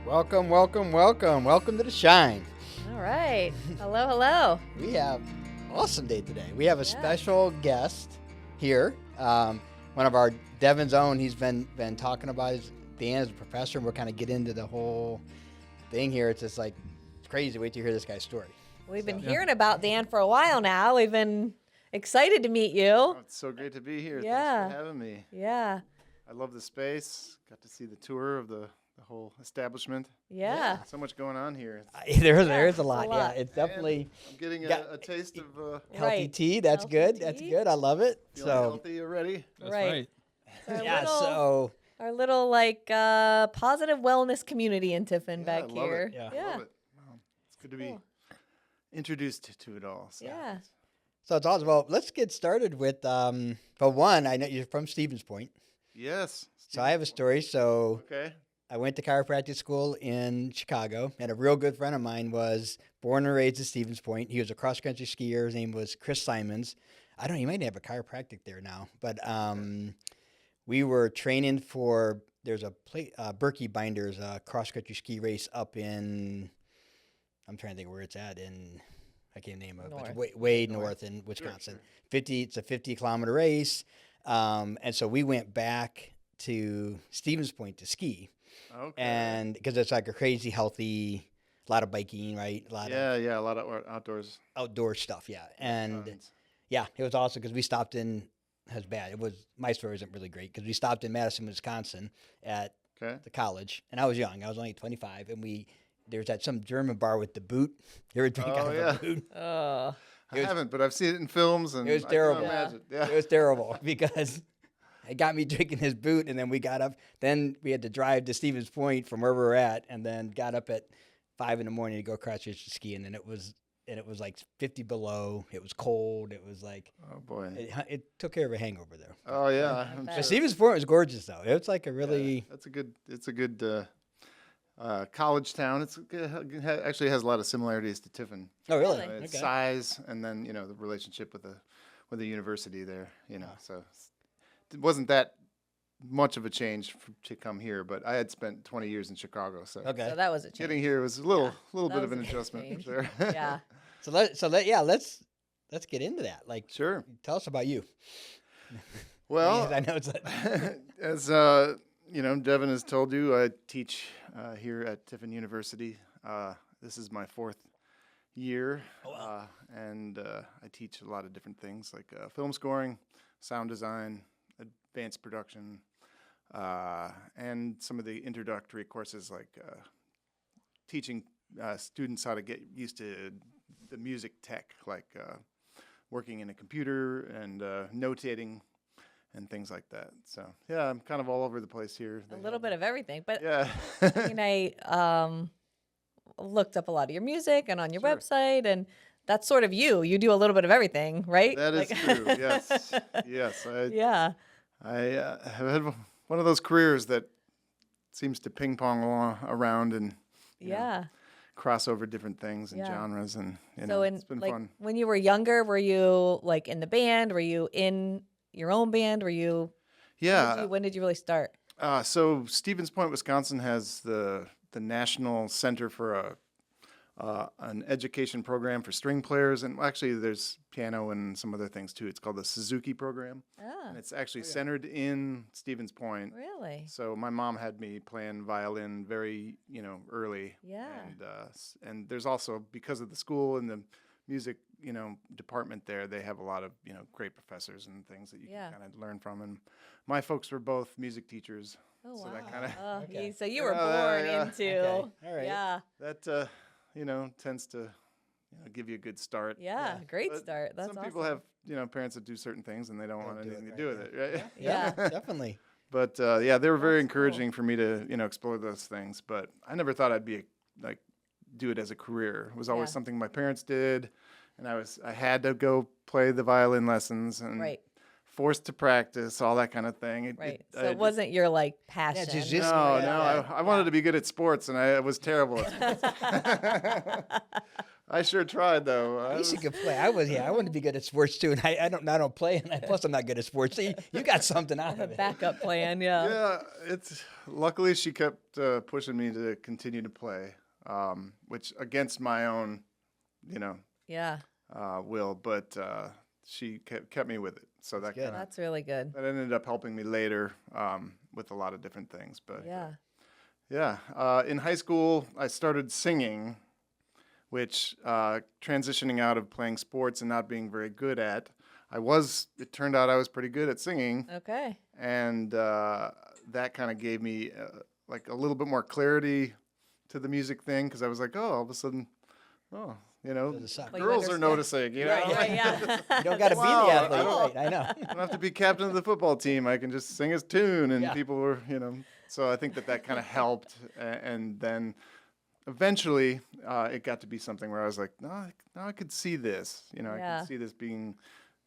Welcome, welcome, welcome. Welcome to the Shine. All right. Hello, hello. We have an awesome day today. We have a special guest here. One of our Devon's own. He's been talking about his Dan as a professor, and we're kind of get into the whole thing here. It's just like it's crazy. Wait to hear this guy's story. We've been hearing about Dan for a while now. We've been excited to meet you. Oh, it's so great to be here. Yeah. Thanks for having me. Yeah. I love the space. Got to see the tour of the whole establishment. Yeah. So much going on here. There's a lot. a lot. Yeah, it's definitely I'm getting got- a taste of healthy Right. tea. That's Healthy good. tea. That's good. I love it. feeling healthy already. That's Right. right. Our Yeah. little, So our little positive wellness community in Tiffin Yeah, I back love here. it. Yeah. I love it. Wow. It's good to be Cool. introduced to it all. So. Yeah. So it's awesome. Well, let's get started with, for one, I know you're from Stevens Point. Yes. So I have a story. So Okay. I went to chiropractic school in Chicago, and a real good friend of mine was born and raised at Stevens Point. He was a cross-country skier. His name was Chris Simons. I don't know, he might have a chiropractic there now. But we were training for, there's a Berkey Binders cross-country ski race up in, I'm trying to think where it's at in, I can't name it, but it's North. way north in Wisconsin. 50, it's a 50-kilometer race. And so we went back to Stevens Point to ski. Okay. And because it's like a crazy healthy, a lot of biking, right? A lot of a lot of outdoors. outdoor stuff, yeah. And Tons. yeah, it was awesome because we stopped in. It was bad. It was my story isn't really great because we stopped in Madison, Wisconsin, at Okay. the college, and I was young. I was only 25, and there was that some German bar with the boot. You ever drink out of yeah. a boot? Oh. I haven't, but I've seen it in films, and It was I terrible. can imagine. Yeah. It was terrible because it got me drinking his boot, and then we got up. Then we had to drive to Stevens Point from where we were at, and then got up at 5 a.m. to go across the ski, and it was like 50 below. It was cold. It was like Oh boy. it took care of a hangover there. Oh yeah. I'm bet. sure. But Stevens Point was gorgeous though. It's like a really It's a good college town. Actually has a lot of similarities to Tiffin. oh really Really? Its okay. size, and then the relationship with the university there. So it wasn't that much of a change to come here. But I had spent 20 years in Chicago, so Okay. So that was a change. getting here was a little that bit of was an a adjustment change. for sure. Yeah. So let's get into that. Like Sure. tell us about you. Well, I know it's like, as Devin has told you, I teach here at Tiffin University. This is my 4th year, and I teach a lot of different things like film scoring, sound design, advanced production, and some of the introductory courses like teaching students how to get used to the music tech, like working in a computer and notating and things like that. So yeah, I'm kind of all over the place here. A little bit of everything. But Yeah. I mean, I looked up a lot of your music and on your Sure. website, and that's sort of you. You do a little bit of everything, right? That is true. Yes. Yes. Yeah. I have had one of those careers that seems to ping pong around and you know, Yeah. cross over different things and Yeah. genres, and So it's been like fun. when you were younger, were you like in the band? Were you in your own band? Were you? Yeah. When did you really start? So Stevens Point, Wisconsin has the National Center for an education program for string players, and actually there's piano and some other things too. It's called the Suzuki program, Oh, and it's actually centered in Stevens Point. really? So my mom had me playing violin very, early. Yeah. And there's also, because of the school and the music, department there, they have a lot of, great professors and things that you Yeah. can kind of learn from. And my folks were both music teachers. Oh, So wow. that kinda- Okay. So you were Oh, born yeah. into. Okay. All right. Yeah. That, tends to, give you a good start. Yeah. Great But start. That's some awesome. people have, parents that do certain things and they don't want do it, anything to right, do with yeah. it, right? Yeah. definitely. But they were very That's cool. encouraging for me to, explore those things. But I never thought I'd be do it as a career. It was always Yeah. something my parents did, and I had to go play the violin lessons. And Right. forced to practice, all that kind of thing. Right. So it wasn't your like passion. jujitsu, No, yeah, no. yeah. I wanted to be good at sports, and I was terrible at sports. I sure tried, though. At least you could play. I wanted to be good at sports too, and I don't play, and plus I'm not good at sports. So you got something out A of it. backup plan, yeah. Yeah, it's luckily she kept pushing me to continue to play, which against my own, Yeah. will, but she kept me with it. So that good. kind of That's really good. that ended up helping me later with a lot of different things. But Yeah. in high school I started singing, which transitioning out of playing sports and not being very good at, it turned out I was pretty good at singing. Okay. And that kind of gave me like a little bit more clarity to the music thing, because I was like, oh, all of a sudden, Doesn't suck. Well, you girls are understand. noticing, you know. Right, Right, yeah. You don't got to be Wow, the I athlete, don't- right? I know. I don't have to be captain of the football team. I can just sing his tune, and Yeah. people were, So I think that kind of helped, and then eventually it got to be something where I was like, no, I could see this. I Yeah. could see this being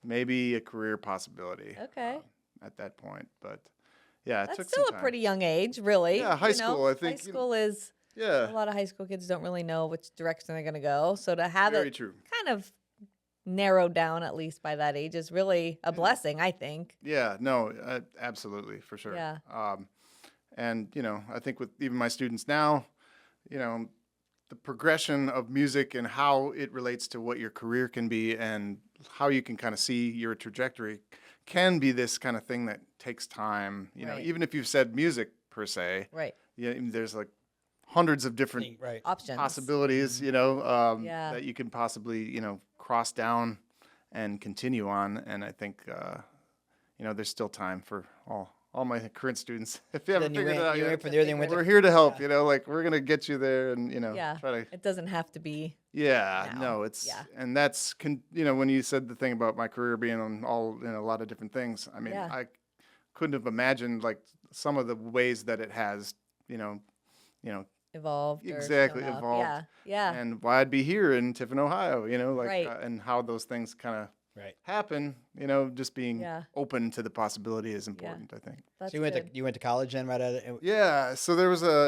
maybe a career possibility. Okay. At that point, but yeah, it That's took still some a time. pretty young age, really. Yeah, high school, I think, High school is, a Yeah, lot of high school kids don't really know which direction they're going to go. So to have very it true. kind of narrowed down, at least by that age, is really a blessing, I think. Yeah, no, absolutely, for sure. Yeah. And I think with even my students now, the progression of music and how it relates to what your career can be and how you can kind of see your trajectory can be this kind of thing that takes time. Right. Even if you've said music per se, Right. there's like hundreds of different Right. Options. possibilities, Yeah. that you can possibly, cross down and continue on. And I think, there's still time for all my current students. If you haven't Then you figured went, it out you yet, went for there, then went we're to, here to help. We're gonna get you there, and Yeah. try to. It doesn't have to be. Yeah, now. no, it's Yeah. and that's when you said the thing about my career being on a lot of different things. I mean, Yeah. I couldn't have imagined like some of the ways that it has, Evolved. Or Exactly, shown up. evolved. Yeah. Yeah. and why I'd be here in Tiffin, Ohio, Right. and how those things kind of right. happen. Just being Yeah. open to the possibility is important, I think. That's So you went good. to college then, right? Out of, Yeah, so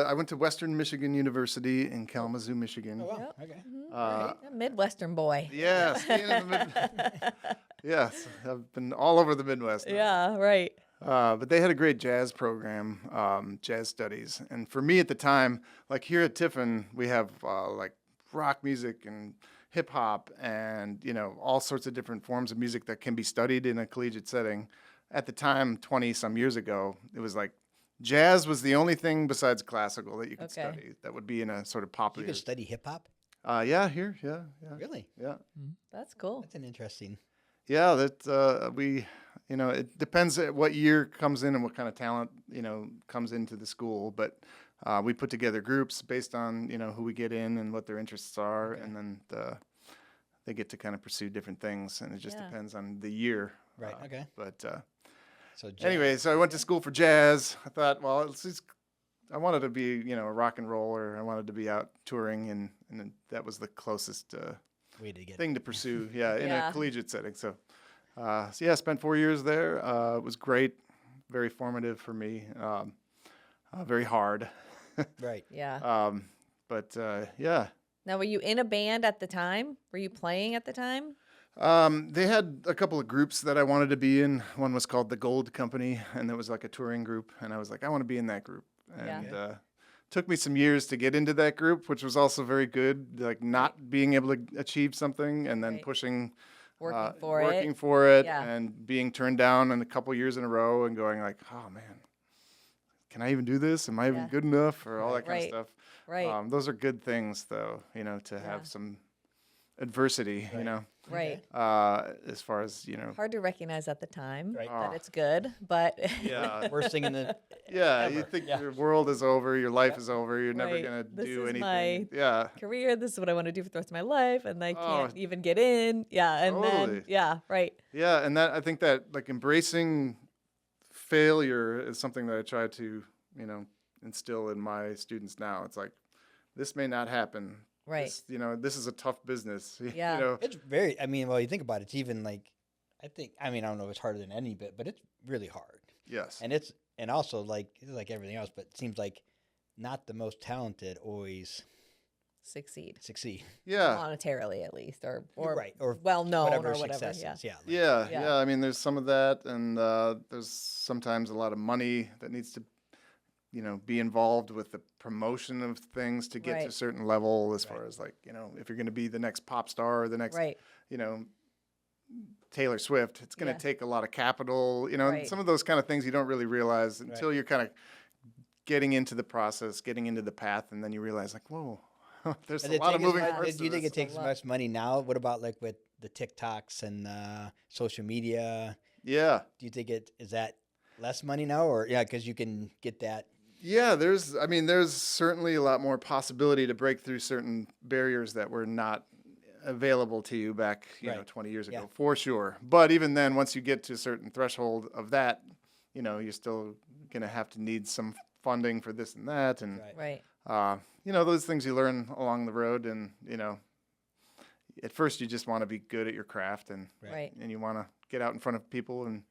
I went to Western Michigan University in Kalamazoo, Michigan. oh, wow. Yep. Okay. A Midwestern boy. Yeah, staying in the mid. Yes, I've been all over the Midwest. now. Yeah. Right. But they had a great jazz program, jazz studies. And for me at the time, like here at Tiffin, we have like rock music and hip hop and, all sorts of different forms of music that can be studied in a collegiate setting. At the time, 20 some years ago, it was like jazz was the only thing besides classical that you could Okay. study that would be in a sort of You popular. could study hip hop. Yeah, here, yeah. Really? Yeah. That's cool. That's an interesting. Yeah, that we, it depends at what year comes in and what kind of talent, comes into the school. But we put together groups based on, who we get in and what their interests are. And then they get to kind of pursue different things. And it just Yeah. depends on the year. Right. Okay. But So anyway, so I went to school for jazz. I thought, well, I wanted to be, a rock and roller. I wanted to be out touring. And then that was the closest way to get thing to pursue, in Yeah. a collegiate setting. So I spent 4 years there. It was great, very formative for me, very hard. right. Yeah. But yeah, Now, were you in a band at the time? Were you playing at the time? they had a couple of groups that I wanted to be in. One was called the Gold Company, and it was like a touring group. And I was like, I want to be in that group. And took me some years to get into that group, which was also very good. Like not being able to achieve something and then Right. pushing. Working for it. for it Yeah. and being turned down in a couple years in a row and going like, oh man, can I even do this? Am I even Yeah. good enough? Or all that kind Right. of stuff. Right. Those are good things though, to have some adversity, Right. as far as, Hard to recognize at the time Right. that it's good, but yeah, Worst thing in the. yeah, you Ever. think Yeah. your world is over, your life is over, you're never Right. going to This do is anything. my- Yeah. career, this is what I want to do for the rest of my life, and I Oh. can't even get in. Yeah. And Totally. then, yeah, right. Yeah, and I think that like embracing failure is something that I try to, instill in my students now. It's like, this may not happen. Right. This is a tough business. Yeah. It's very. I mean, well, you think about it. It's even like, I mean, I don't know if it's harder than any bit, but it's really hard. Yes. And also like it's like everything else, but it seems like not the most talented always Succeed succeed. Yeah. monetarily, at least, or Right, or well known, whatever or whatever. success Yeah. is. Yeah. Yeah, Yeah. yeah. I mean, there's some of that, and there's sometimes a lot of money that needs to, be involved with the promotion of things to get to a Right. certain level. As Right. far as like, if you're going to be the next pop star or the next, Right. you know, Taylor Swift, it's going to Yeah. take a lot of capital. And Right. some of those kind of things you don't really realize until you're kind of getting into the process, getting into the path, and then you realize like, whoa, there's Does a it lot of take as moving much- parts. Do you to think this. it takes as lot. much money now? What about like with the TikToks and social media? Yeah. Do you think is that less money now, or because you can get that? Yeah, there's certainly a lot more possibility to break through certain barriers that were not available to you back, Right. 20 years ago, Yeah. for sure. But even then, once you get to a certain threshold of that, you're still going to have to need some funding for this and that. And, Right. Right. those things you learn along the road. And, at first you just want to be good at your craft and, Right. and you want to get out in front of people and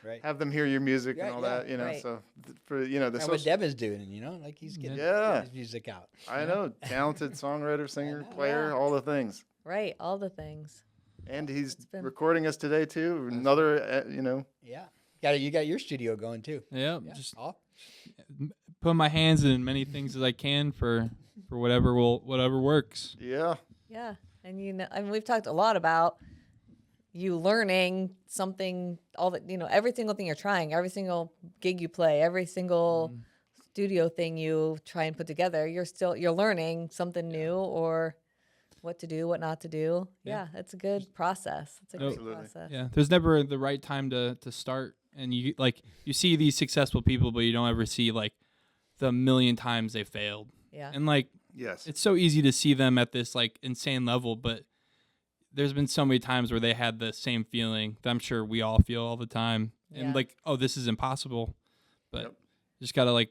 Right. have them hear your music Yeah, and all yeah. that, Right. So for, the And what social, Devin's doing, like he's getting Yeah. his music out. I know, talented songwriter, singer, know. player, Yeah. all the things. Right. All the things. And he's been- recording us today too. Another, Yeah. You got your studio going too. Yeah, Yeah. just Oh, put my hands in many things as I can for whatever works. yeah, Yeah. And we've talked a lot about you learning something, every single thing you're trying, every single gig you play, every single studio thing you try and put together, you're learning something new, or what to do, what not to do. Yeah. Yeah, it's a good process. It's a great Absolutely. process. Yeah, there's never the right time to start, and you see these successful people, but you don't ever see like the million times they failed, Yeah. and like yes, it's so easy to see them at this like insane level, but there's been so many times where they had the same feeling that I'm sure we all feel all the time, Yeah. and like, oh, this is impossible, but Yep. you just gotta like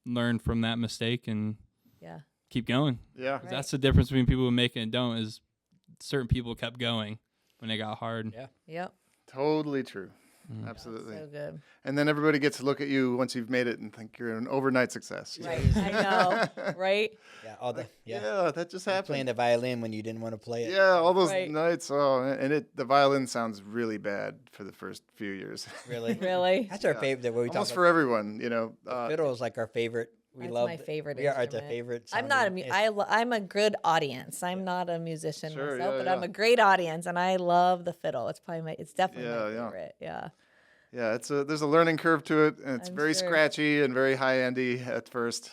learn from that mistake and Yeah. keep going. yeah, 'Cause that's the difference between people who make it and don't. Is certain people kept going when it got hard. Yeah. Yep. totally true. Mhm. Absolutely. So good. And then everybody gets to look at you once you've made it and think you're an overnight success. Right. I know. Right. Yeah. All the Yeah, that just happened. playing the violin when you didn't want to play it. Yeah, all those Right. nights. Oh, and the violin sounds really bad for the first few years. Really. Really. That's our Yeah. favorite. What we talk Almost about. for everyone, Fiddle is like our favorite. We That's love my favorite We are the instrument. favorite. I'm not a sounding- I'm a good audience. I'm not a musician Sure, myself, yeah, but yeah. I'm a great audience, and I love the fiddle. It's definitely Yeah, my yeah. favorite. Yeah. Yeah, there's a learning curve to it, and it's I'm very sure. scratchy and very high endy at first.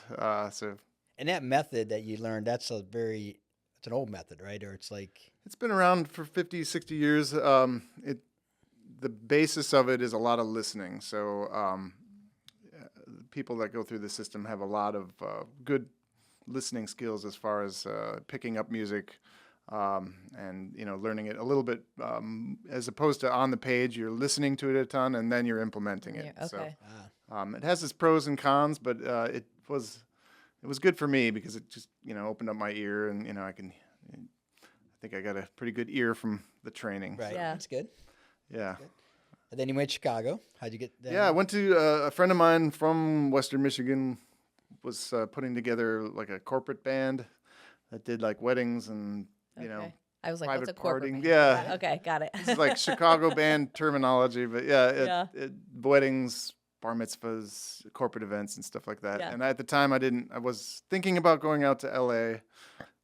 So And that method that you learned, it's an old method, right? Or it's like, it's been around for 50, 60 years. The basis of it is a lot of listening. So people that go through the system have a lot of good listening skills as far as picking up music and learning it a little bit as opposed to on the page. You're listening to it a ton and then you're implementing it. Yeah, okay. So it has its pros and cons, but it was good for me because it just opened up my ear and I think I got a pretty good ear from the training. right? Yeah. That's good. Yeah. And then you went to Chicago. How'd you get there? Yeah, I went to a friend of mine from Western Michigan was putting together like a corporate band that did like weddings and Okay. I was like, private what's a corporate partying. band? Yeah. Okay, got it. this is like Chicago band terminology, but yeah, Yeah. weddings, bar mitzvahs, corporate events, and stuff like that. Yeah. And at the time, I was thinking about going out to LA.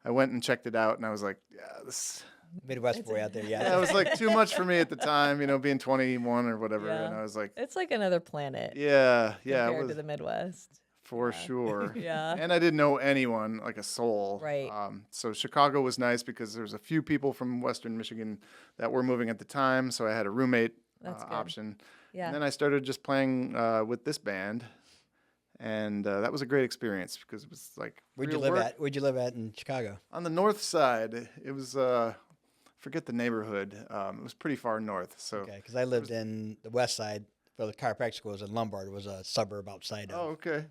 I went and checked it out, and I was like, yeah, this. Midwest boy out there. Yeah. Yeah, it was like too much for me at the time, being 21 or whatever. Yeah. And I was like, It's like another planet yeah, it compared was to the Midwest. for Yeah. sure. Yeah. And I didn't know anyone, like a soul. Right. So Chicago was nice because there was a few people from Western Michigan that were moving at the time. So I had a roommate That's good. option. Yeah. And then I started just playing with this band. And that was a great experience because it was like Where'd you real live work. at? Where'd you live at in Chicago? On the north side. It was, forget the neighborhood. It was pretty far north. So, Okay, because I lived in the west side. Well, the chiropractic school was in Lombard. It was a suburb outside oh, of okay.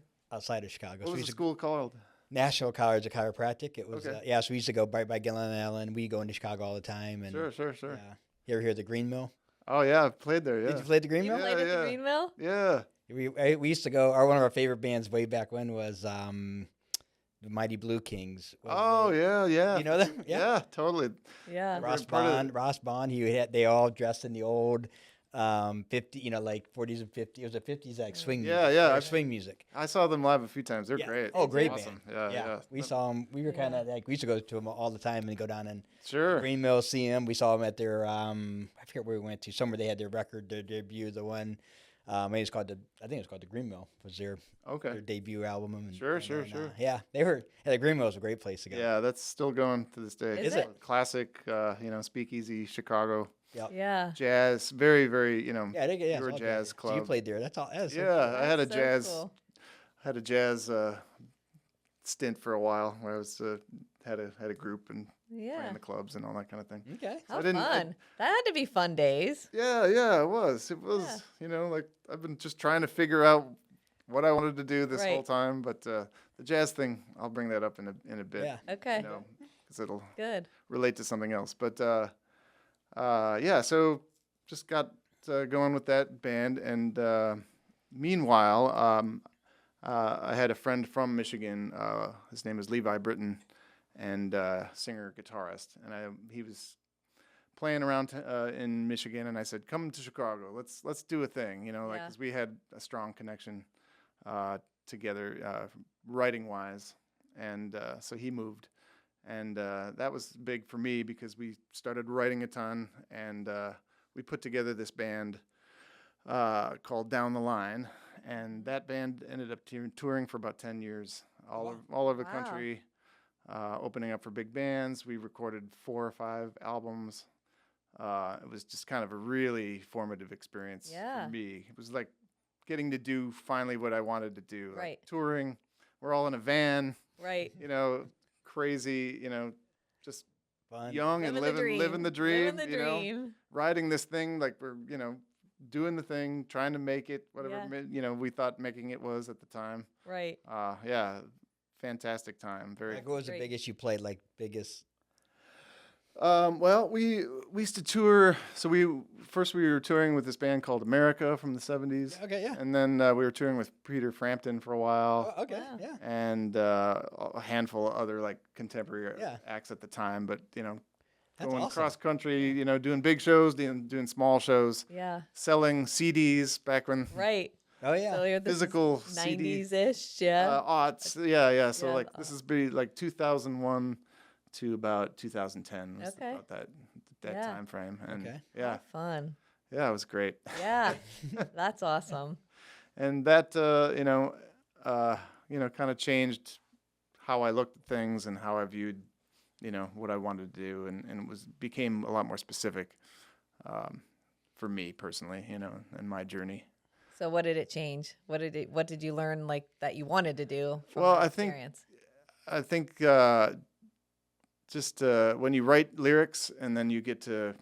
Chicago. What So was we the used to- school called? National College of Chiropractic. It was Okay. So we used to go right by Gillen Allen. We go into Chicago all the time. And Sure. You ever hear of the Green Mill? Oh yeah, I've played there. Yeah. Did you play at the You Greenmill? played at yeah. the Green Mill? Yeah. We used to go. One of our favorite bands way back when was the Mighty Blue Kings. Oh yeah. You know them? Yeah, totally. Yeah. Ross part of- Bond. Ross Bond. They all dressed in the old 50, like 40s and 50s. It was a 50s like swing music. Yeah, yeah, or I've- swing music. I saw them live a few times. They're Yeah. great. Oh, great Awesome. band. Yeah. We saw them. We were kind of like we used to go to them all the time and go down and Sure. Green Mill see them. We saw them at their I forget where we went to. Somewhere they had their record, their debut. The one maybe it's called I think it's called the Green Mill was their Okay. debut album. And, Sure. yeah, they were. Yeah, the Green Mill was a great place to go. Yeah, that's still going to this day. Is it? Classic, speakeasy, Chicago Yeah. jazz. Very, very, Yeah, they pure all jazz So club. you played there. That's all. That's Yeah, I had a That's so jazz cool. stint for a while where I was had a group and Yeah. ran the clubs and all that kind of thing. Okay. How I didn't- I- fun. That had to be fun days. Yeah, it was. It was, like I've been just trying to figure out what I wanted to do this whole Right. time, but the jazz thing, I'll bring that up in a bit. Yeah. Okay. Because it'll Good. relate to something else. But yeah, so just got going with that band, and meanwhile, I had a friend from Michigan. His name is Levi Britton, and singer guitarist, and he was playing around in Michigan, and I said, "Come to Chicago. Let's do a thing." Yeah. Because we had a strong connection together, writing wise, and so he moved. And that was big for me because we started writing a ton, and we put together this band called Down the Line, and that band ended up touring for about 10 years, all over the Wow. country, opening up for big bands. We recorded 4 or 5 albums. It was just kind of a really formative experience Yeah. for me. It was like getting to do finally what I wanted to do, like Right. touring. We're all in a van, Right. crazy, just Fun. young and living the dream, Living the dream. riding this thing like we're, doing the thing, trying to make it, whatever, Yeah. we thought making it was at the time. Right. Yeah, fantastic time. Very. Like, what was the Great. biggest you played? Like biggest. Well, we used to tour. So we were touring with this band called America from the 70s. Okay. Yeah. And then we were touring with Peter Frampton for a while. Oh, okay. Wow. Yeah. And a handful of other like contemporary Yeah. acts at the time, but That's going awesome. cross country, doing big shows, doing small shows, Yeah. selling CDs back when Right. Oh yeah. So you're this is physical CD 90s-ish. Yeah. aughts. Yeah. So Yeah, like this is be like 2001 to about 2010. Was Okay. about that Yeah. time frame. And Okay. yeah, How fun. yeah, it was great. Yeah. That's awesome. And that kind of changed how I looked at things and how I viewed what I wanted to do, and it became a lot more specific for me personally, in my journey. So what did it change? What did you learn like that you wanted to do from Well, that I think- experience? I think just when you write lyrics and then you get to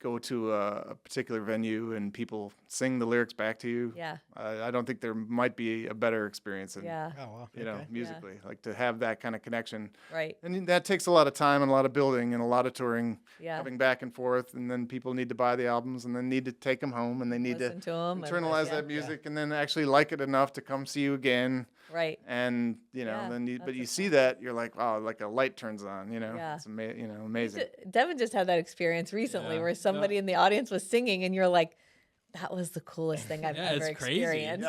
go to a particular venue and people sing the lyrics back to you, Yeah. I don't think there might be a better experience than, Yeah. Oh wow. you know, musically, like to have that kind of connection. Right. And that takes a lot of time and a lot of building and a lot of touring, Yeah. having back and forth, and then people need to buy the albums and then need to take them home and they need Listen to 'em and internalize yeah. that music and then actually like it enough to come see you again. Right. And Yeah, then that's but you a see that, you're like, wow, like a light turns on. Yeah. It's amazing. Devin just had that experience recently Yeah. where somebody in the audience was singing and you're like, that was the coolest thing I've Yeah, ever it's crazy. experienced.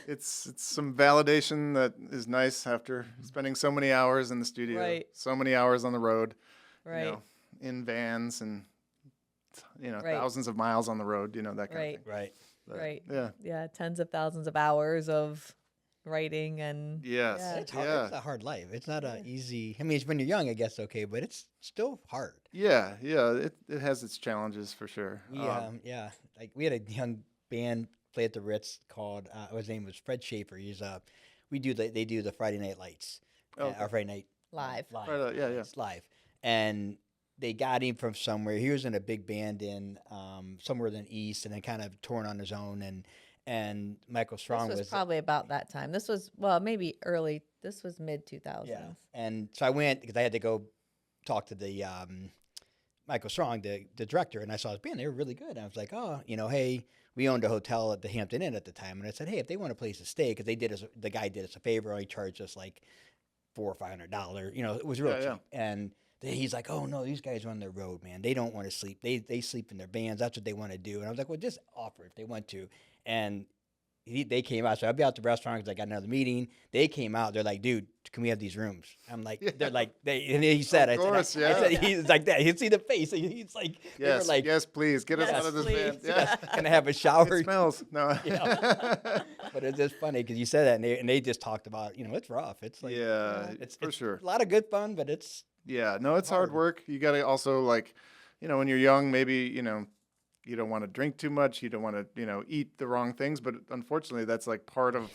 It's some validation that is nice after spending so many hours in the studio, Right. so many hours on the road, Right. in vans and Right. thousands of miles on the road, that kind Right. of thing. Right. But, Right. Yeah. Yeah. Tens of thousands of hours of writing and Yes. Yeah. It's hard. Yeah. It's a hard life. It's not a easy. I mean, it's when you're young, I guess okay, but it's still hard. Yeah. It has its challenges for sure. We like we had a young band play at the Ritz called his name was Fred Schaefer. They do the Friday Night Lights, Okay. or Friday Night live. Right, yeah. It's live, and they got him from somewhere. He was in a big band in somewhere in the East, and then kind of touring on his own. And Michael Strong This was was probably about that time. This was maybe early. This was mid 2000s. yeah. And so I went because I had to go talk to the Michael Strong, the director, and I saw his band. They were really good. And I was like, oh, hey, we owned a hotel at the Hampton Inn at the time, and I said, hey, if they want a place to stay, because the guy did us a favor. He charged us like $400 or $500. It was real Yeah, cheap. yeah. And he's like, oh no, these guys are on the road, man. They don't want to sleep. They sleep in their bands. That's what they want to do. And I was like, well, just offer if they want to. And they came out. So I'd be out at the restaurant because I got another meeting. They came out. They're like, dude, can we have these rooms? I'm like, they're like, and he said, Of course, I said, he's like that. He'd see the face. He's like, they were Yes, like, yes, please get us Yes, out of this please. van. Yes, can I have a shower? it smells. No. But it's just funny because you said that, and they just talked about, it's rough. It's like, Yeah, it's for sure. a lot of good fun, but it's Yeah, no, it's hard work. You got to also like, when you're young, maybe, you don't want to drink too much. You don't want to, eat the wrong things. But unfortunately, that's like part of,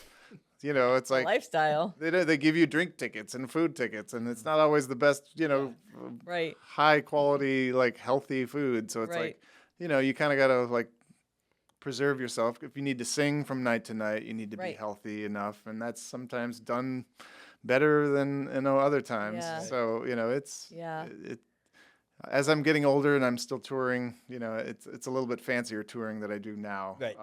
it's like Lifestyle. they give you drink tickets and food tickets, and it's not always the best, Right. high quality, like healthy food. So it's Right. like, you kind of got to like preserve yourself. If you need to sing from night to night, you need to be Right. healthy enough. And that's sometimes done better than, other times. Yeah. So, it's, Yeah. as I'm getting older and I'm still touring, it's a little bit fancier touring that I do now. Right.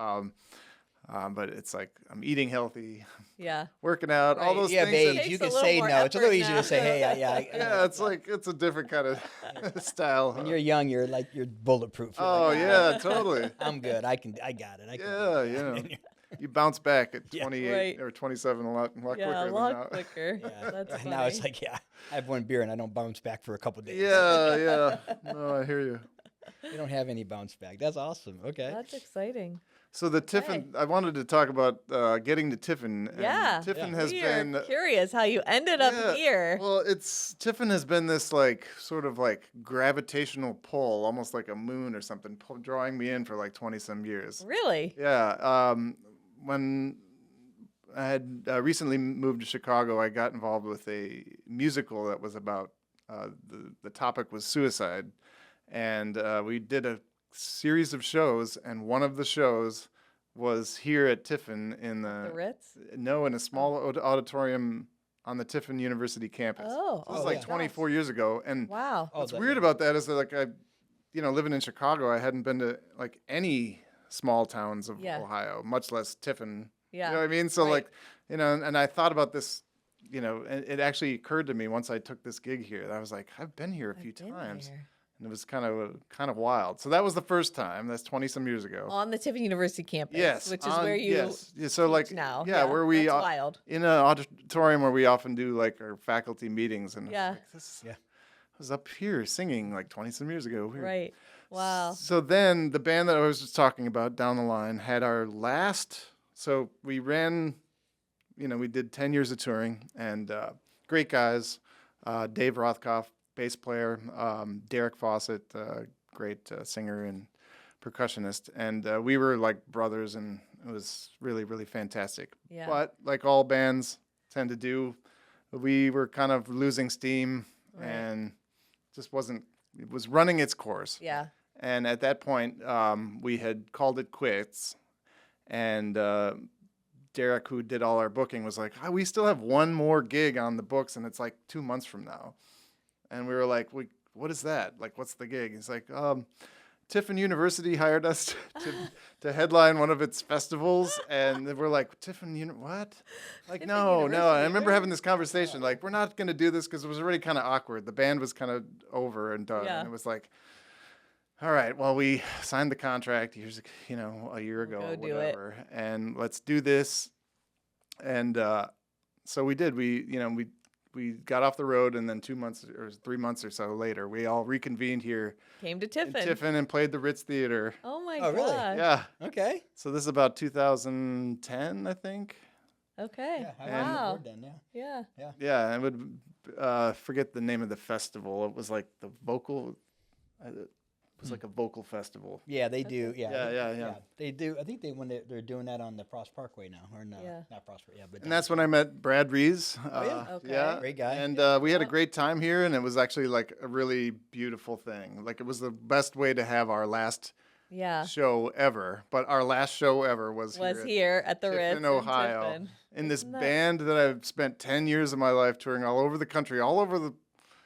But it's like I'm eating healthy, Yeah. working out, all Right. those yeah, things. babe, Takes you a can little say more no. It's a little effort easier now. to say, hey, Yeah, it's like it's a different kind of style. When you're young, you're bulletproof. You're Oh like, yeah, totally. I'm good. I got it. I can Yeah, do it." you bounce back at Yeah. 28 Right. or 27 a lot Yeah, quicker a than lot now. quicker. Yeah. That's Right funny. now it's like, I have one beer and I don't bounce back for a couple days. Yeah. No, I hear you. You don't have any bounce back. That's awesome. Okay. That's exciting. So the Tiffin, I wanted to talk about getting to Tiffin. And Yeah. Tiffin Yeah. has We been are curious how you ended up Yeah, here. Well, Tiffin has been this like sort of like gravitational pull, almost like a moon or something, drawing me in for like 20 some years. Really? Yeah. When I had recently moved to Chicago, I got involved with a musical that was about the topic was suicide, and we did a series of shows, and one of the shows was here at Tiffin in The Ritz? in a small auditorium on the Tiffin University campus. Oh, This was oh, like yeah. 24 years ago, and Wow. Oh, what's that- weird about that is that like living in Chicago, I hadn't been to like any small towns of Yeah. Ohio, much less Tiffin. Yeah. You know what I mean? So Right. like, and I thought about this, and it actually occurred to me once I took this gig here that I was like, I've been here a few I've been times, there. and it was kind of wild. So that was the first time. That's 20 some years ago. On the Tiffin University campus. Yes, Which is where you yes. Yeah, so like now. yeah, where we That's wild. in an auditorium where we often do like our faculty meetings, and Yeah. I was up here singing like 20 some years ago. Weird. Right. Wow. So then the band that I was just talking about down the line had our last. So we ran, we did 10 years of touring, and great guys. Dave Rothkopf, bass player. Derek Fawcett, great singer and percussionist. And we were like brothers, and it was really, really fantastic. Yeah. But like all bands tend to do, we were kind of losing steam, Right. and just it was running its course. Yeah. And at that point, we had called it quits. And Derek, who did all our booking, was like, we still have one more gig on the books, and it's like 2 months from now. And we were like, what is that? Like, what's the gig? He's like, Tiffin University hired us to headline one of its festivals. And we're like, what? Like, Tiffin no. I University, remember where? having this conversation. Like, we're not going to do this because it was already kind of awkward. The band was kind of over and done. Yeah. And it was like, all right, well, we signed the contract years, a year ago go or do it. whatever, and let's do this. And so we did. We got off the road, and then 2 months or 3 months or so later, we all reconvened here Came to in Tiffin. Tiffin and played the Ritz Theater. Oh my Oh, really? god. Yeah. Okay. So this is about 2010, I think. Okay. Yeah. I Wow. was then, Yeah. Yeah, I would forget the name of the festival. It was like the vocal. It was like a vocal festival. Yeah, they do. Yeah. Yeah. They do. I think they're doing that on the Frost Parkway now, or no, Yeah. not Frost Parkway. Yeah, but And that's when I met Brad Rees. yeah? Okay. Yeah, Great guy. And we had a great time here, and it was actually like a really beautiful thing. Like it was the best way to have our last Yeah. show ever. But our last show ever was Here at the Tiffin, Ritz Ohio. in Tiffin. in this Isn't that- band that I've spent 10 years of my life touring all over the country, all over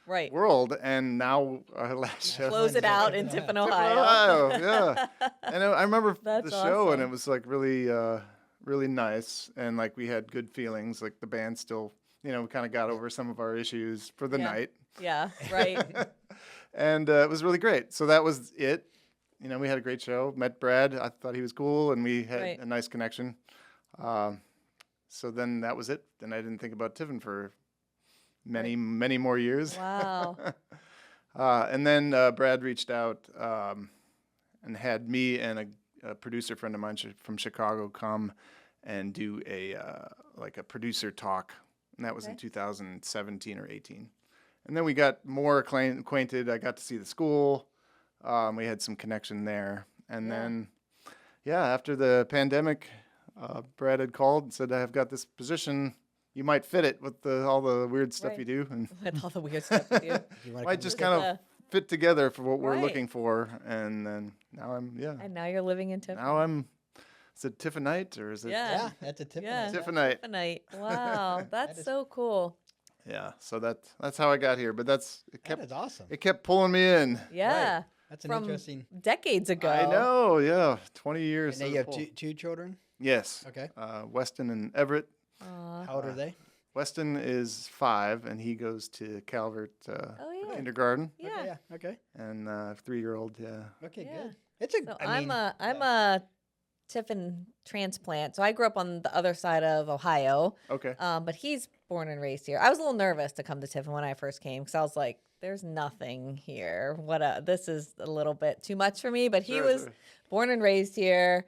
Right. world. And now our last show. Close it out in Tiffin, Ohio. Ohio, yeah. And I remember That's the show, and awesome. it was like really, really nice, and like we had good feelings. Like the band still, we kind of got over some of our issues for the Yeah. night, Yeah, right. and it was really great. So that was it. We had a great show. Met Brad. I thought he was cool, and we had Right. a nice connection. So then that was it. Then I didn't think about Tiffin for many, many more years. Wow. And then Brad reached out and had me and a producer friend of mine from Chicago come and do a producer talk, and that was in Okay. 2017 or 18. And then we got more acquainted. I got to see the school. We had some connection there, and Yeah. then after the pandemic, Brad had called and said, "I've got this position. You might fit it with all the weird stuff Right. you do, and With all the weird stuff you do. You wanna might come just visit? kind of fit together for what we're Right. looking for." And then now And now you're living in Tiffin. now I'm. Is it Tiffinite or is it? Yeah. Yeah, that's a tip. Yeah. Tiffinite. Tiffinite. Wow, that's is- so cool. Yeah. So that's how I got here. But it That kept is awesome. it kept pulling me in. Yeah. That's an From interesting. decades ago. I know. Yeah. 20 years. And now of you have pull. two children. Yes. Okay. Weston and Everett. Aw. How old are they? Weston is 5, and he goes to Calvert Oh yeah. kindergarten, Yeah. Okay, yeah. Okay. and 3-year-old. Yeah. Okay. Yeah. Good. It's a. So I mean, I'm a Tiffin transplant. So I grew up on the other side of Ohio. Okay. But he's born and raised here. I was a little nervous to come to Tiffin when I first came because I was like, "There's nothing here. This is a little bit too much for me." But he Sure, was sure. born and raised here.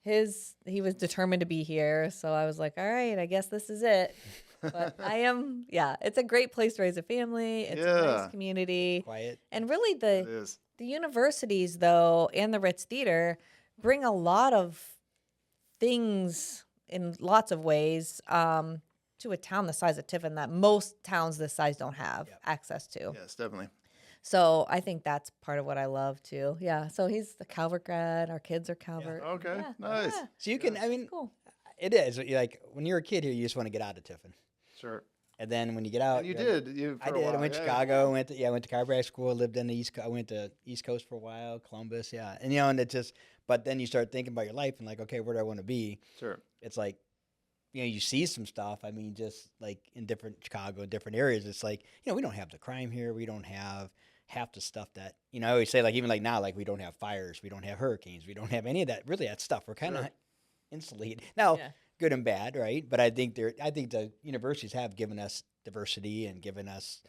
He was determined to be here, so I was like, "All right, I guess this is it." But I am, yeah. It's a great place to raise a family. It's a Yeah. nice community, quiet. and really It the is. universities though and the Ritz Theater bring a lot of things in lots of ways to a town the size of Tiffin that most towns this size don't have Yep. access to. Yes, definitely. So I think that's part of what I love too. Yeah. So he's the Calvert grad. Our kids are Calvert. Okay, Yeah. nice. Yeah. So you can. I mean, Cool. it is like when you're a kid here, you just want to get out of Tiffin, Sure. and then when you get out, And you you're like, did. You. I for a did. I while, went to yeah. Chicago. Went to chiropractic school. Lived in the East. I went to East Coast for a while. Columbus. Yeah, and and it just. But then you start thinking about your life and like, okay, where do I want to be? Sure. It's like, you see some stuff. I mean, just like in different Chicago, different areas. It's like, we don't have the crime here. We don't have half the stuff that I always say. Like even like now, like we don't have fires. We don't have hurricanes. We don't have any of that. Really, that stuff. We're kind of Sure. insulated now. Yeah. Good and bad, right? But I think the universities have given us diversity and given us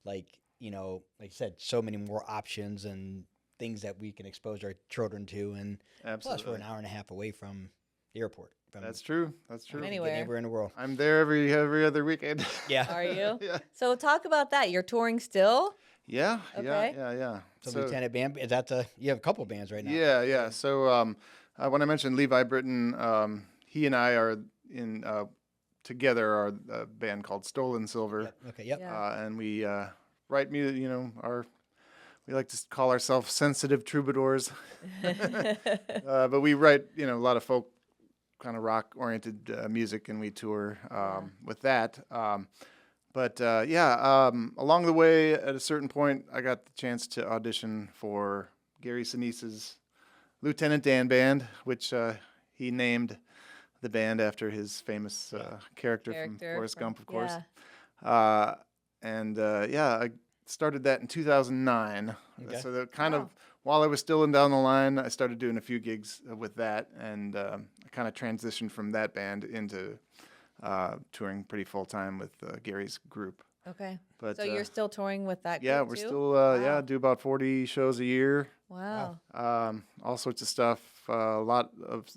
like you said, so many more options and things that we can expose our children to. And Absolutely. plus, we're an hour and a half away from the airport. From That's true. That's true. Anywhere. anywhere in the world. I'm there every other weekend. Yeah. Are you? yeah. So talk about that. You're touring still? Yeah. Okay. Yeah. So, Lieutenant Band, is that you have a couple bands right now? Yeah. So when I mentioned Levi Britton, he and I are in together are a band called Stolen Silver, Yep. Okay. Yep. Yeah. and we write music. We like to call ourselves sensitive troubadours, but we write a lot of folk kind of rock oriented music, and we tour with that. Along the way, at a certain point, I got the chance to audition for Gary Sinise's Lieutenant Dan Band, which he named the band after his famous character from Forrest Gump, of course. Yeah. I started that in 2009. Okay. So that kind Wow. of, while I was still in down the line, I started doing a few gigs with that, and I kind of transitioned from that band into touring pretty full time with Gary's group. Okay. But So you're still touring with that yeah, group we're too? still Wow. do about 40 shows a year. Wow. All sorts of stuff. A lot of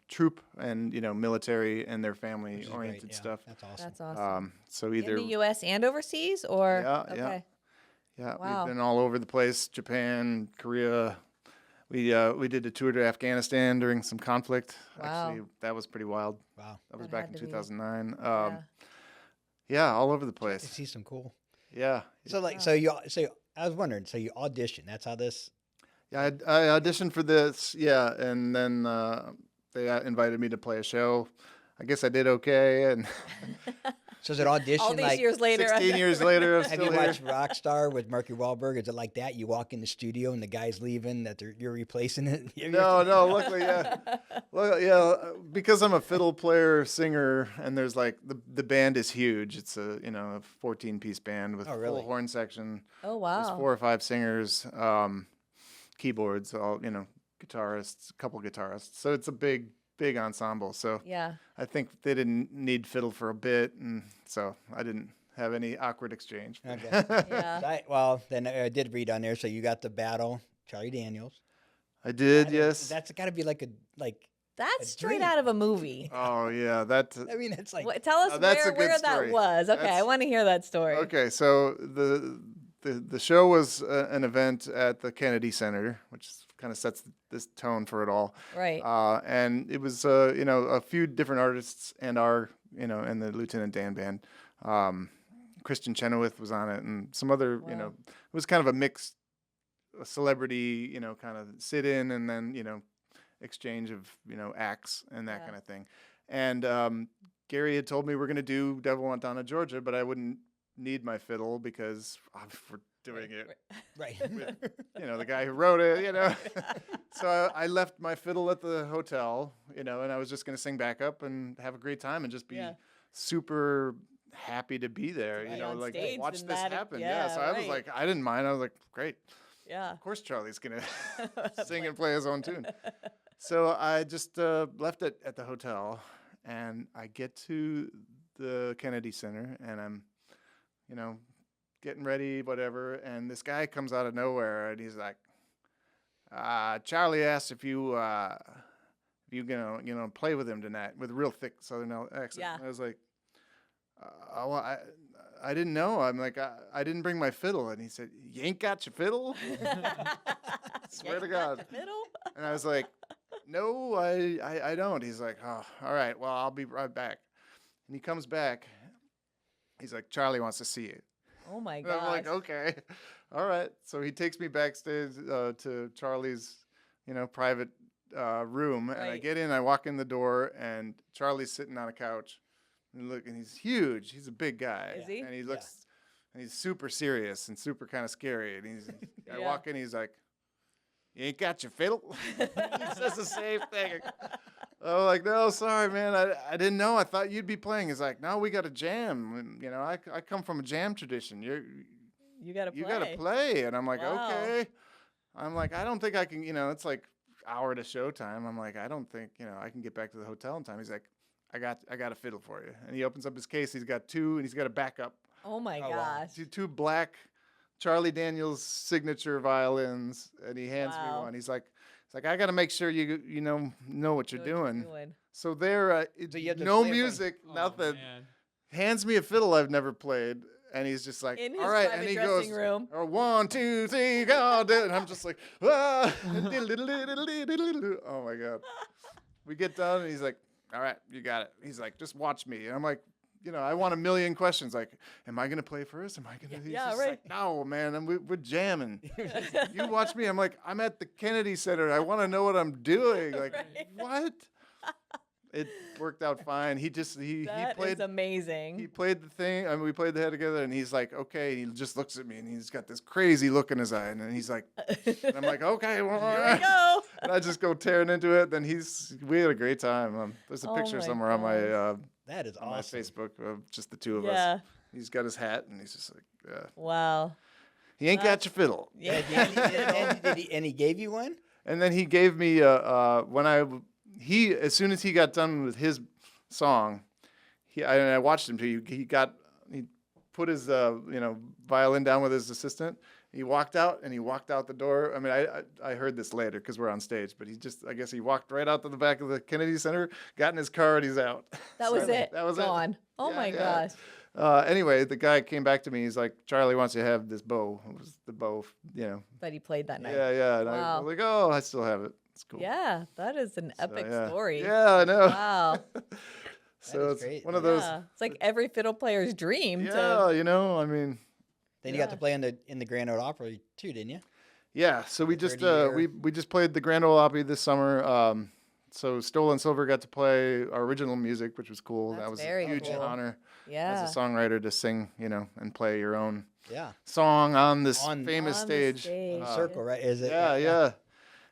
troop and military and their Which family is great, oriented yeah. stuff. That's awesome. That's awesome. So either In the U.S. and overseas, or Yeah, okay. yeah, Wow. we've been all over the place. Japan, Korea. We did a tour to Afghanistan during some conflict. Wow. Actually, that was pretty wild. Wow. That was That back had in to be. 2009. Yeah. Yeah, all over the I place. see some cool. Yeah. So like, Wow. I was wondering. So you audition. That's how this. Yeah, I auditioned for this. Yeah, and then they invited me to play a show. I guess I did okay, and So is it audition All these like? years later. 16 years later, I'm Have still you here. watched Rockstar with Marky Wahlberg? Is it like that? You walk in the studio and the guy's leaving, that you're replacing it. No, luckily, yeah. Well, yeah, because I'm a fiddle player, singer, and there's like the band is huge. It's a 14-piece band with Oh, really? full horn section. Oh There's wow. 4 or 5 singers, keyboards, all guitarists, a couple guitarists. So it's a big ensemble. So Yeah. I think they didn't need fiddle for a bit, and so I didn't have any awkward exchange. Okay. Yeah. Well, then I did read on there. So you got the battle, Charlie Daniels. I did, That is- yes. That's got to be like a. That's A straight dream. out of a movie. Oh yeah, that. I mean, it's like. Tell us that's a where good that story. was. Okay, I That's- want to hear that story. Okay, so the show was an event at the Kennedy Center, which kind of sets this tone for it all. Right. And it was a few different artists and and the Lieutenant Dan band. Christian Chenoweth was on it, and some other Wow. it was kind of a mixed celebrity kind of sit in, and then exchange of acts and that Yeah. kind of thing. And Gary had told me we're going to do Devil Went Down to Georgia, but I wouldn't need my fiddle because we're doing it Right. with, the guy who wrote it, So I left my fiddle at the hotel, and I was just going to sing backup and have a great time and just be Yeah. super happy to be there, Be on like stage watch and this that- happen. yeah, So I was right. like, I didn't mind. I was like, great. Yeah. Of course Charlie's going to sing and play his own tune. So I just left it at the hotel, and I get to the Kennedy Center, and I'm, getting ready, whatever, and this guy comes out of nowhere, and he's like, Charlie asked if you gonna play with him tonight, with a real thick Southern accent. Yeah. I was like, well, I didn't know. I'm like, I didn't bring my fiddle, and he said, you ain't got your fiddle? Swear to God. Middle? And I was like, no, I don't. He's like, oh, all right, well, I'll be right back. And he comes back. He's like, Charlie wants to see you. Oh my And I'm like, gosh. okay, all right. So he takes me backstage to Charlie's, private room. And I Right. get in, I walk in the door, and Charlie's sitting on a couch. And he's huge. He's a big guy. Is he? And he looks, and he's super serious and super kind of scary. And I Yeah. walk in, he's like, you ain't got your fiddle? He says the same thing. I'm like, no, sorry, man. I didn't know. I thought you'd be playing. He's like, no, we got a jam. And, I come from a jam tradition. You gotta play. You got to play. And I'm like, Wow. okay. I'm like, I don't think I can, it's like hour to show time. I'm like, I don't think, I can get back to the hotel in time. He's like, I got a fiddle for you. And he opens up his case. He's got 2, and he's got a backup. Oh my Oh, wow. gosh. Two black Charlie Daniels signature violins, and he hands me Wow. one. He's like, I got to make sure you know what you're doing. So there, So you have to no play it like- music, Oh, nothing. man. Hands me a fiddle I've never played, and he's just like, In his all right, private and he goes, dressing room. 1, 2, 3, go, and I'm just like, ah. Oh my god. We get done, and he's like, all right, you got it. He's like, just watch me. And I'm like, I want a million questions. Like, am I gonna play first? Am I gonna? He's Yeah, just right. like, no, man. We're jamming. You watch me. I'm like, I'm at the Kennedy Center. I want to know what I'm doing. Like, Right. what? It worked out fine. He That he is played. amazing. He played the thing. I mean, we played the head together, and he's like, okay. He just looks at me, and he's got this crazy look in his eye, and then he's like, and I'm like, okay, well, Here we go. and I just go tearing into it. Then we had a great time. There's a Oh picture my somewhere on my That is on my awesome. Facebook of just the two of Yeah. us. He's got his hat, and he's just like, yeah. Wow. He ain't got your fiddle. Yeah. And he gave you one? And then he gave me as soon as he got done with his song, I watched him too. He put his violin down with his assistant. He walked out the door. I mean, I heard this later because we're on stage, but I guess he walked right out to the back of the Kennedy Center, got in his car, and he's out. That was it. That was it. Gone. Oh Yeah, my yeah. gosh. Anyway, the guy came back to me. He's like, Charlie wants you to have this bow. It was the bow, That he played that night. Yeah. And I Wow. was like, oh, I still have it. It's cool. Yeah, that is an So, epic yeah. story. Yeah, I know. Wow. So is it's great. one of those. Yeah. It's like every fiddle player's dream Yeah, to I mean, Then you got Yeah. to play in the Grand Ole Opry too, didn't you? yeah. So we The just 30 year. we just played the Grand Ole Opry this summer. So Stolen Silver got to play our original music, which was cool. That's That was a very huge cool. honor Yeah. as a songwriter to sing, and play your own Yeah. song on this On- famous On the stage. stage. Circle, right? Is it?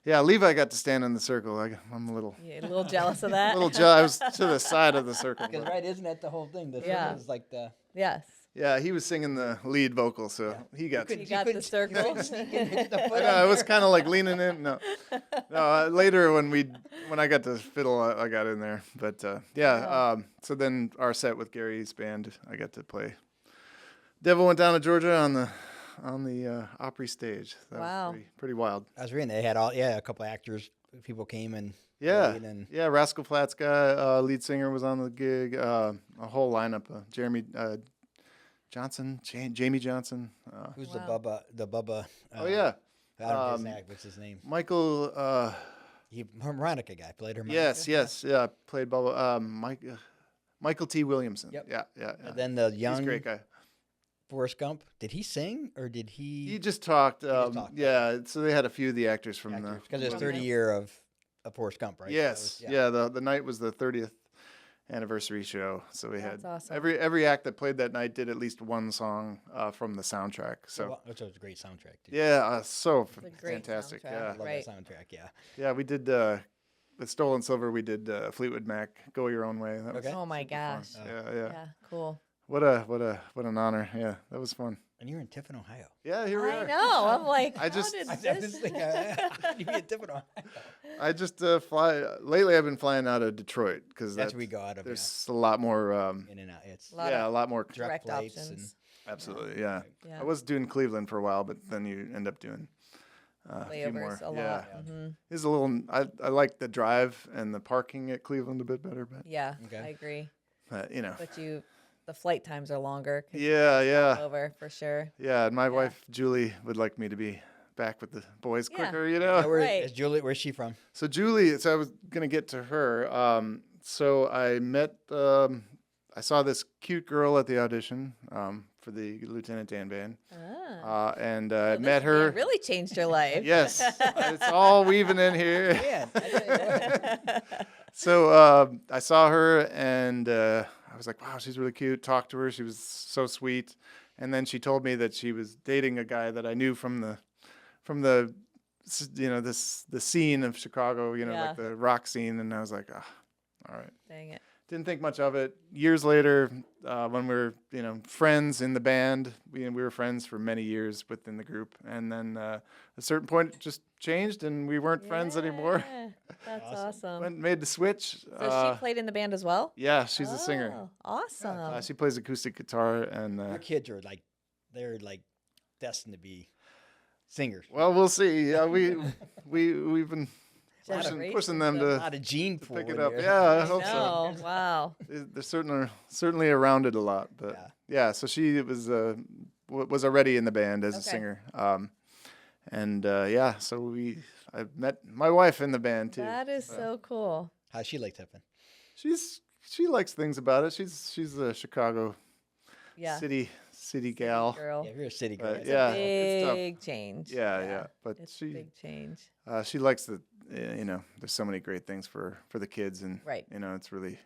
Yeah, Levi got to stand in the circle. I'm a little Yeah, a little jealous of that. I was to the side of the circle. Because but- right, isn't that the whole thing? The Yeah. circle is like the. Yes. Yeah, he was singing the lead vocal, so he got to. You got the circle. I know, I was kind of like leaning in. No, later when I got to fiddle, I got in there. But so then our set with Gary's band, I got to play. Devil Went Down to Georgia on the Opry stage. That Wow. was pretty wild. I was reading they had a couple of actors, people came and Yeah, played and Rascal Flatts guy, lead singer was on the gig. A whole lineup: Jeremy Johnson, Jamie Johnson. who's Wow. the Bubba? Oh yeah, I don't know his um, name. What's his name? Michael. He harmonica guy played harmonica. Yes, yeah. Played Bubba. Michael T. Williamson. Yep. Yeah. And then the He's a young great guy. Forrest Gump. Did he sing or did He just talked. just talked, Yeah, so they had a few of the actors from the. because it's From 30 the- year of Forrest Gump, right? Yes, So it was- The night was the 30th anniversary show, so we That's had awesome. every act that played that night did at least one song from the soundtrack. So which was a great soundtrack too. yeah, so It's a great fantastic. soundtrack. I Yeah, love Right. that soundtrack. Yeah. yeah. We did with Stolen Silver. We did Fleetwood Mac, "Go Your Own Way." That was Okay. Oh my super fun. gosh. Yeah. Yeah. Cool. What an honor. Yeah, that was fun. And you're in Tiffin, Ohio. Yeah, here we I are. know. I'm like, I just- how I did just this? think you'd be in Tiffin, Ohio. I just fly. Lately, I've been flying out of Detroit because That's where we go out of. there's a lot more. In and out. It's Lot A lot more. direct flights options. Absolutely, yeah. Yeah. I was doing Cleveland for a while, but then you end up doing a few more. Layovers a lot. Yeah, hmm it's a little. I like the drive and the parking at Cleveland a bit better, Yeah, Okay. I agree. but But the flight times are longer. 'Cause yeah. Over for sure. Yeah, and my wife Julie would like me to be back with the boys Yeah. quicker, Right. Is Julie? Where's she from? So Julie, so I was gonna get to her. So I met. I saw this cute girl at the audition for the Lieutenant Dan band, Ah. and So I this met man her. really changed your life. Yes, it's all weaving in here. Man, I tell you what. So I saw her, and I was like, "Wow, she's really cute." Talked to her; she was so sweet. And then she told me that she was dating a guy that I knew from the the scene of Chicago, Yeah. like the rock scene. And I was like, all right. Dang it. Didn't think much of it. Years later, when we were friends in the band, we were friends for many years within the group. And then at a certain point, it just changed, and we weren't friends anymore. Yeah, That's awesome. Made the switch. So she played in the band as well? Yeah, she's a singer. Oh, awesome. She plays acoustic guitar, and Your kids are they're destined to be singers. well, we'll see. Yeah, we've been pushing them A to lot of gene pool pick it in up. here. Yeah, I I hope so. know. Wow. They're certainly around it a lot, but yeah. So she was already in the band as a Okay. singer, So I met my wife in the band too. That is so cool. How's she like Tiffin? She likes things about it. She's a Chicago Yeah. city gal. Girl. Yeah, if you're a city girl. But It's yeah, a it's tough. big change. Yeah. But It's a she big change. she likes the there's so many great things for the kids, and Right. it's really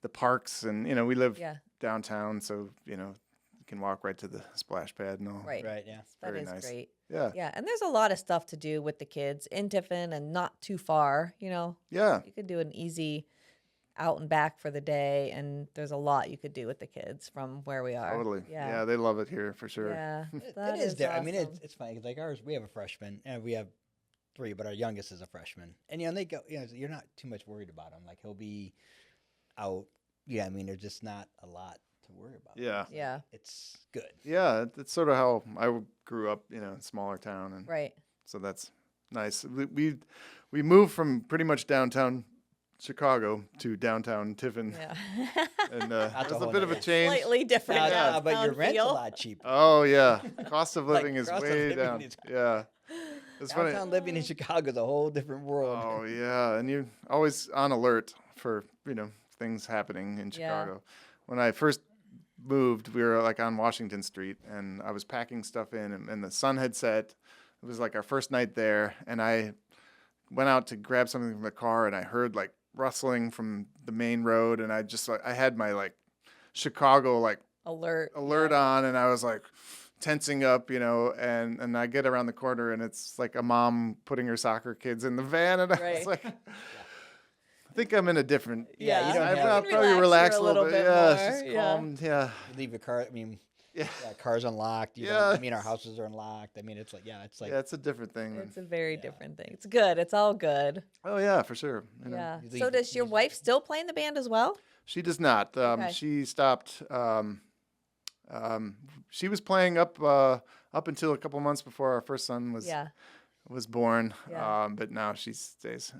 the parks, and we live Yeah. downtown, so you can walk right to the splash pad and all. Right. Right, yeah. That very is nice. great. Yeah. Yeah. And there's a lot of stuff to do with the kids in Tiffin and not too far. Yeah. You could do an easy out and back for the day, and there's a lot you could do with the kids from where we are. Totally. Yeah. Yeah, they love it here for sure. Yeah. It that is there. I mean, awesome. it's funny. Like ours, we have a freshman, and we have 3, but our youngest is a freshman. And and they go. You're not too much worried about him. Like he'll be out. Yeah, I mean, there's just not a lot to worry about. Yeah. Yeah. It's good. Yeah, that's sort of how I grew up, in a smaller town, and Right. so that's nice. We moved from pretty much downtown Chicago to downtown Tiffin, Yeah. and a it was a whole bit of a nother- change. Slightly different. But your downtown rent's a feel. lot cheaper. Oh yeah, cost of Like, living is cost of way living down. is- Yeah, it's funny. Downtown living in Chicago is a whole different world. Oh yeah, and you're always on alert for things happening in Yeah. Chicago. When I first moved, we were like on Washington Street, and I was packing stuff in, and the sun had set. It was like our first night there, and I went out to grab something from the car, and I heard like rustling from the main road, and I just like I had my like Chicago like Alert. on, and I was like tensing up, and I get around the corner, and it's like a mom putting her soccer kids in the van, and I Right. was like, I think I'm in a different. Yeah, you don't I've have- probably Relax relaxed here a little bit. Yeah, it's more, just yeah. calmed. Yeah, You leave your car. I mean, yeah, car's unlocked. You Yeah. don't, I mean, our houses are unlocked. I mean, it's like, it's like, yeah. It's a different thing. It's a very different thing. It's good. It's all good. Oh yeah, for sure. Yeah. you So leave does your wife still play in the band as well? She does not. Okay. She stopped. She was playing up until a couple months before our first son was born. Yeah. But now she stays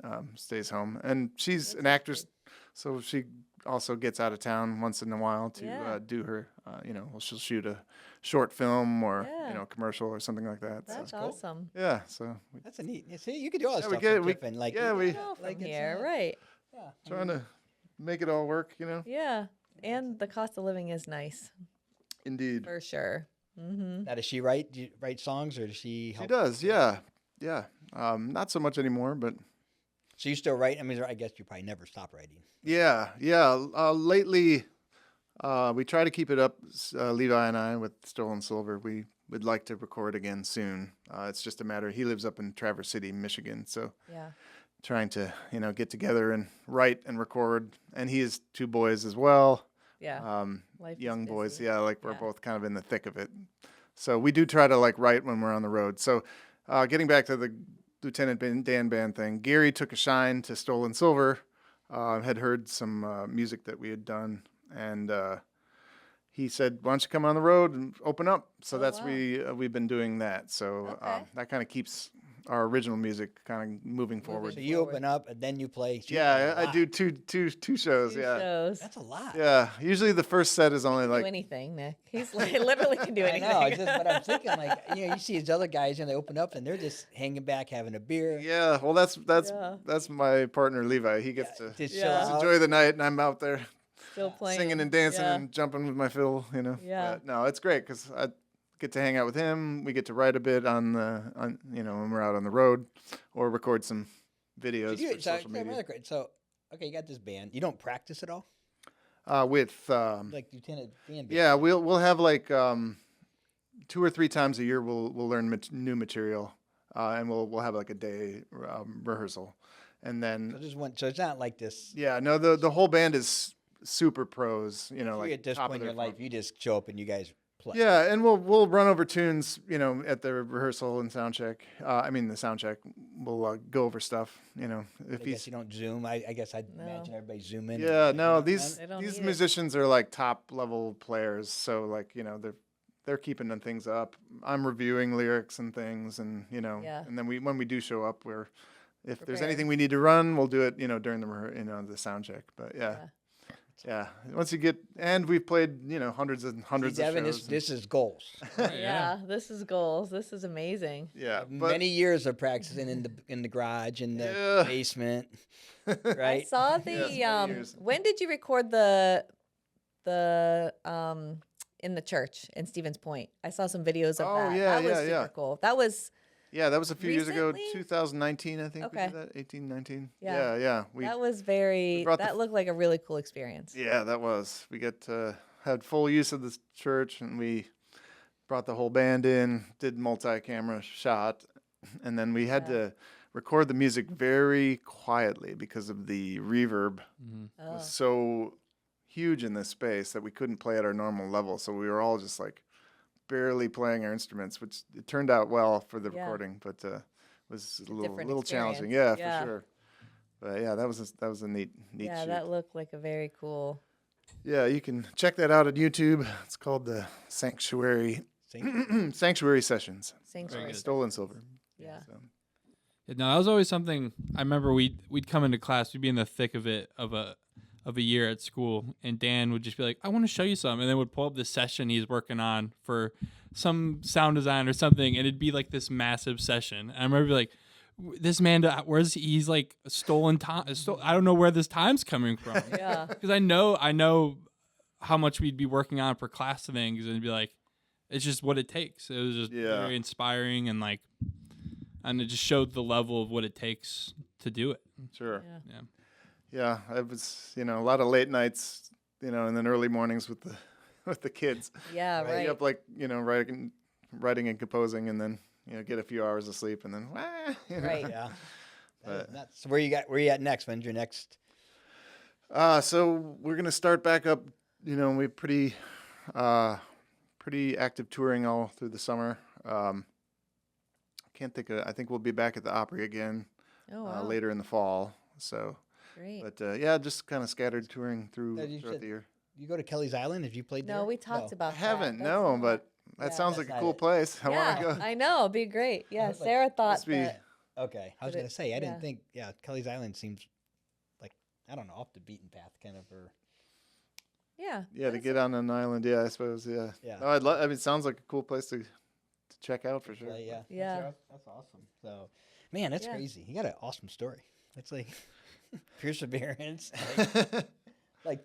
home, and she's an actress, so she also gets out of town once in a while to Yeah. do her. She'll shoot a short film or Yeah. commercial or something like that. That's So, awesome. yeah. So that's a neat. You see, you could do all this Yeah, we stuff. get- from we- Tiffin, like, yeah, we- Go from like, it's, here, right? yeah. trying to make it all work. Yeah. And the cost of living is nice Indeed. for sure. Mm-hmm. Now, does she write? Do you write songs, or does she help? She does. Yeah. Yeah. Not so much anymore, but. So you still write? I mean, I guess you probably never stop writing. Yeah. Lately, we try to keep it up. Levi and I with Stolen Silver. We would like to record again soon. It's just a matter. He lives up in Traverse City, Michigan, so Yeah. trying to get together and write and record. And he has 2 boys as well. Yeah. Life is Young boys. busy. Yeah, like we're Yeah. both kind of in the thick of it. So we do try to like write when we're on the road. So getting back to the Lieutenant Dan Band thing, Gary took a shine to Stolen Silver. Had heard some music that we had done, and he said, "Why don't you come on the road and open up?" So Oh, that's wow. we've been doing that. So Okay. that kind of keeps our original music kind of moving forward. So you open up and then you play. So you Yeah, play a I lot. do two shows. Two Yeah, shows. That's a lot. yeah. Usually the first set is only Do like anything, Nick. He's like, literally can do I anything. know. It's just what I'm thinking. Like, you see these other guys and they open up and they're just hanging back, having a beer. yeah. Well, that's Yeah. that's my partner Levi. He gets to Just Yeah. chill just out. enjoy the night, and I'm out there Still playing. singing and dancing Yeah. and jumping with my fiddle. Yeah. But no, it's great because I get to hang out with him. We get to write a bit on when we're out on the road, or record some videos for social media. So, okay, you got this band. You don't practice at all, With like Lieutenant Dan. Band. yeah, we'll have like 2 or 3 times a year we'll learn new material, and we'll have like a day rehearsal, and then So just one. So it's not like this. yeah, no, the whole band is super pros. Like At this top point of in their your life, you just show up and you guys play. Yeah, and we'll run over tunes, at the rehearsal and sound check. The sound check. We'll go over stuff, if I guess he's. you don't zoom. I guess I'd No. imagine everybody zoom in. Yeah, no, They these don't need it. musicians are like top level players, so like they're keeping the things up. I'm reviewing lyrics and things, and Yeah. and then when we do show up, if there's Prepared. anything we need to run, we'll do it, during the sound check. But yeah. Once you get, and we've played, hundreds and hundreds See, of Devin, shows. this is goals. Yeah. This is goals. This is amazing. yeah, but Many years of practicing in the garage, in the Yeah. basement, I right? saw Yes, the many years. when did you record the in the church in Stevens Point? I saw some videos of Oh, that. yeah, That was yeah, super yeah. cool. That was Yeah, that was a few years ago, Recently? 2019, I think. Okay. We did that, 18, 19. Yeah. Yeah. that was very brought the that f- looked like a really cool experience. Yeah, that was. We had full use of the church, and we brought the whole band in, did multi-camera shot, and then we had Yeah. to record the music very quietly because of the reverb Oh. was so huge in this space that we couldn't play at our normal level. So we were all just like barely playing our instruments, which it turned out well for the Yeah. recording, but was a different little challenging. experience. Yeah, Yeah. for sure. But yeah, that was a neat Yeah, shoot. that looked like a very cool. Yeah, you can check that out on YouTube. It's called the Sanctuary Sanctuary Sessions. Sanctuary. good. Stolen Silver. Yeah. So, No, that was always something. I remember we'd come into class, we'd be in the thick of it of a year at school, and Dan would just be like, "I want to show you something," and then would pull up this session he's working on for some sound design or something, and it'd be like this massive session. And I remember like, "This man, he's like stolen time. I don't know where this time's coming from." Yeah. Because I know how much we'd be working on for class things, and it'd be like, it's just what it takes. It was just Yeah. very inspiring, and like, and it just showed the level of what it takes to do it. Sure. Yeah. Yeah, it was, a lot of late nights, and then early mornings with the kids. Yeah, Right. right. Be up like, writing and composing, and then, get a few hours of sleep, and then, Right. Yeah. That But- is nuts. So where you at next? When's your next? So we're gonna start back up. We pretty active touring all through the summer. Can't think of. I think we'll be back at the Opry again Oh, wow. later in the fall. So, Great. but yeah, just kind of scattered touring through You throughout said- the year. You go to Kelly's Island? Have you played there? No, we talked I about that. haven't, That's no, not- but that yeah. sounds That's like a not cool it. place. I want to Yeah, go. I know. It'd be great. Yeah, was like, Sarah thought must be- that. Okay. I was But gonna say I yeah. didn't think. Yeah, Kelly's Island seems like I don't know, off the beaten path, kind of. Or Yeah. Yeah, to get on an island. Yeah, I suppose. Yeah. Yeah. No, I'd love. I mean, it sounds like a cool place to check out for sure. play, yeah. Yeah. That's awesome. So, man, that's Yeah. crazy. You got an awesome story. That's like perseverance.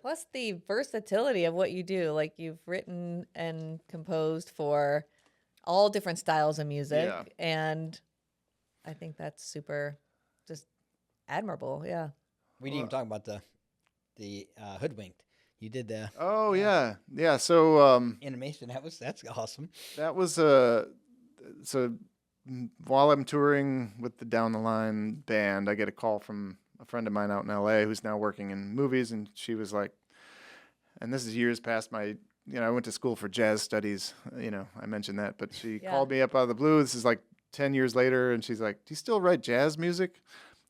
Plus the versatility of what you do. Like you've written and composed for all different styles of music. Yeah. And I think that's super just admirable. Yeah. We didn't even talk about the hoodwinked. You did the Oh yeah. So animation. That's awesome. that was so while I'm touring with the Down the Line band, I get a call from a friend of mine out in LA who's now working in movies, and she was like, and this is years past my, I went to school for jazz studies, I mentioned that, but she Yeah. called me up out of the blue. This is like 10 years later, and she's like, "Do you still write jazz music?"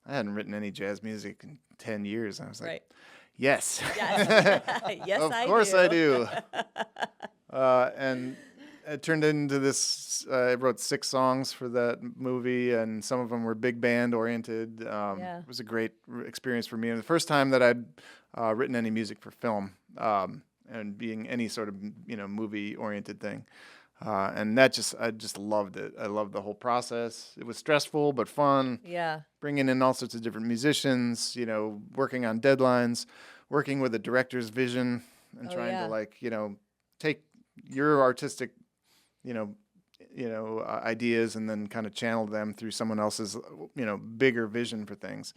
I hadn't written any jazz music in 10 years. I was like, Right. "Yes." Yes. Yes, Of I course do. I do. And it turned into this. I wrote 6 songs for that movie, and some of them were big band oriented. Yeah. It was a great experience for me. And the first time that I'd written any music for film, and being any sort of movie oriented thing. And I just loved it. I loved the whole process. It was stressful but fun. Yeah. Bringing in all sorts of different musicians, working on deadlines, working with a director's vision, and Oh, trying yeah. to take your artistic, ideas and then kind of channel them through someone else's, bigger vision for things.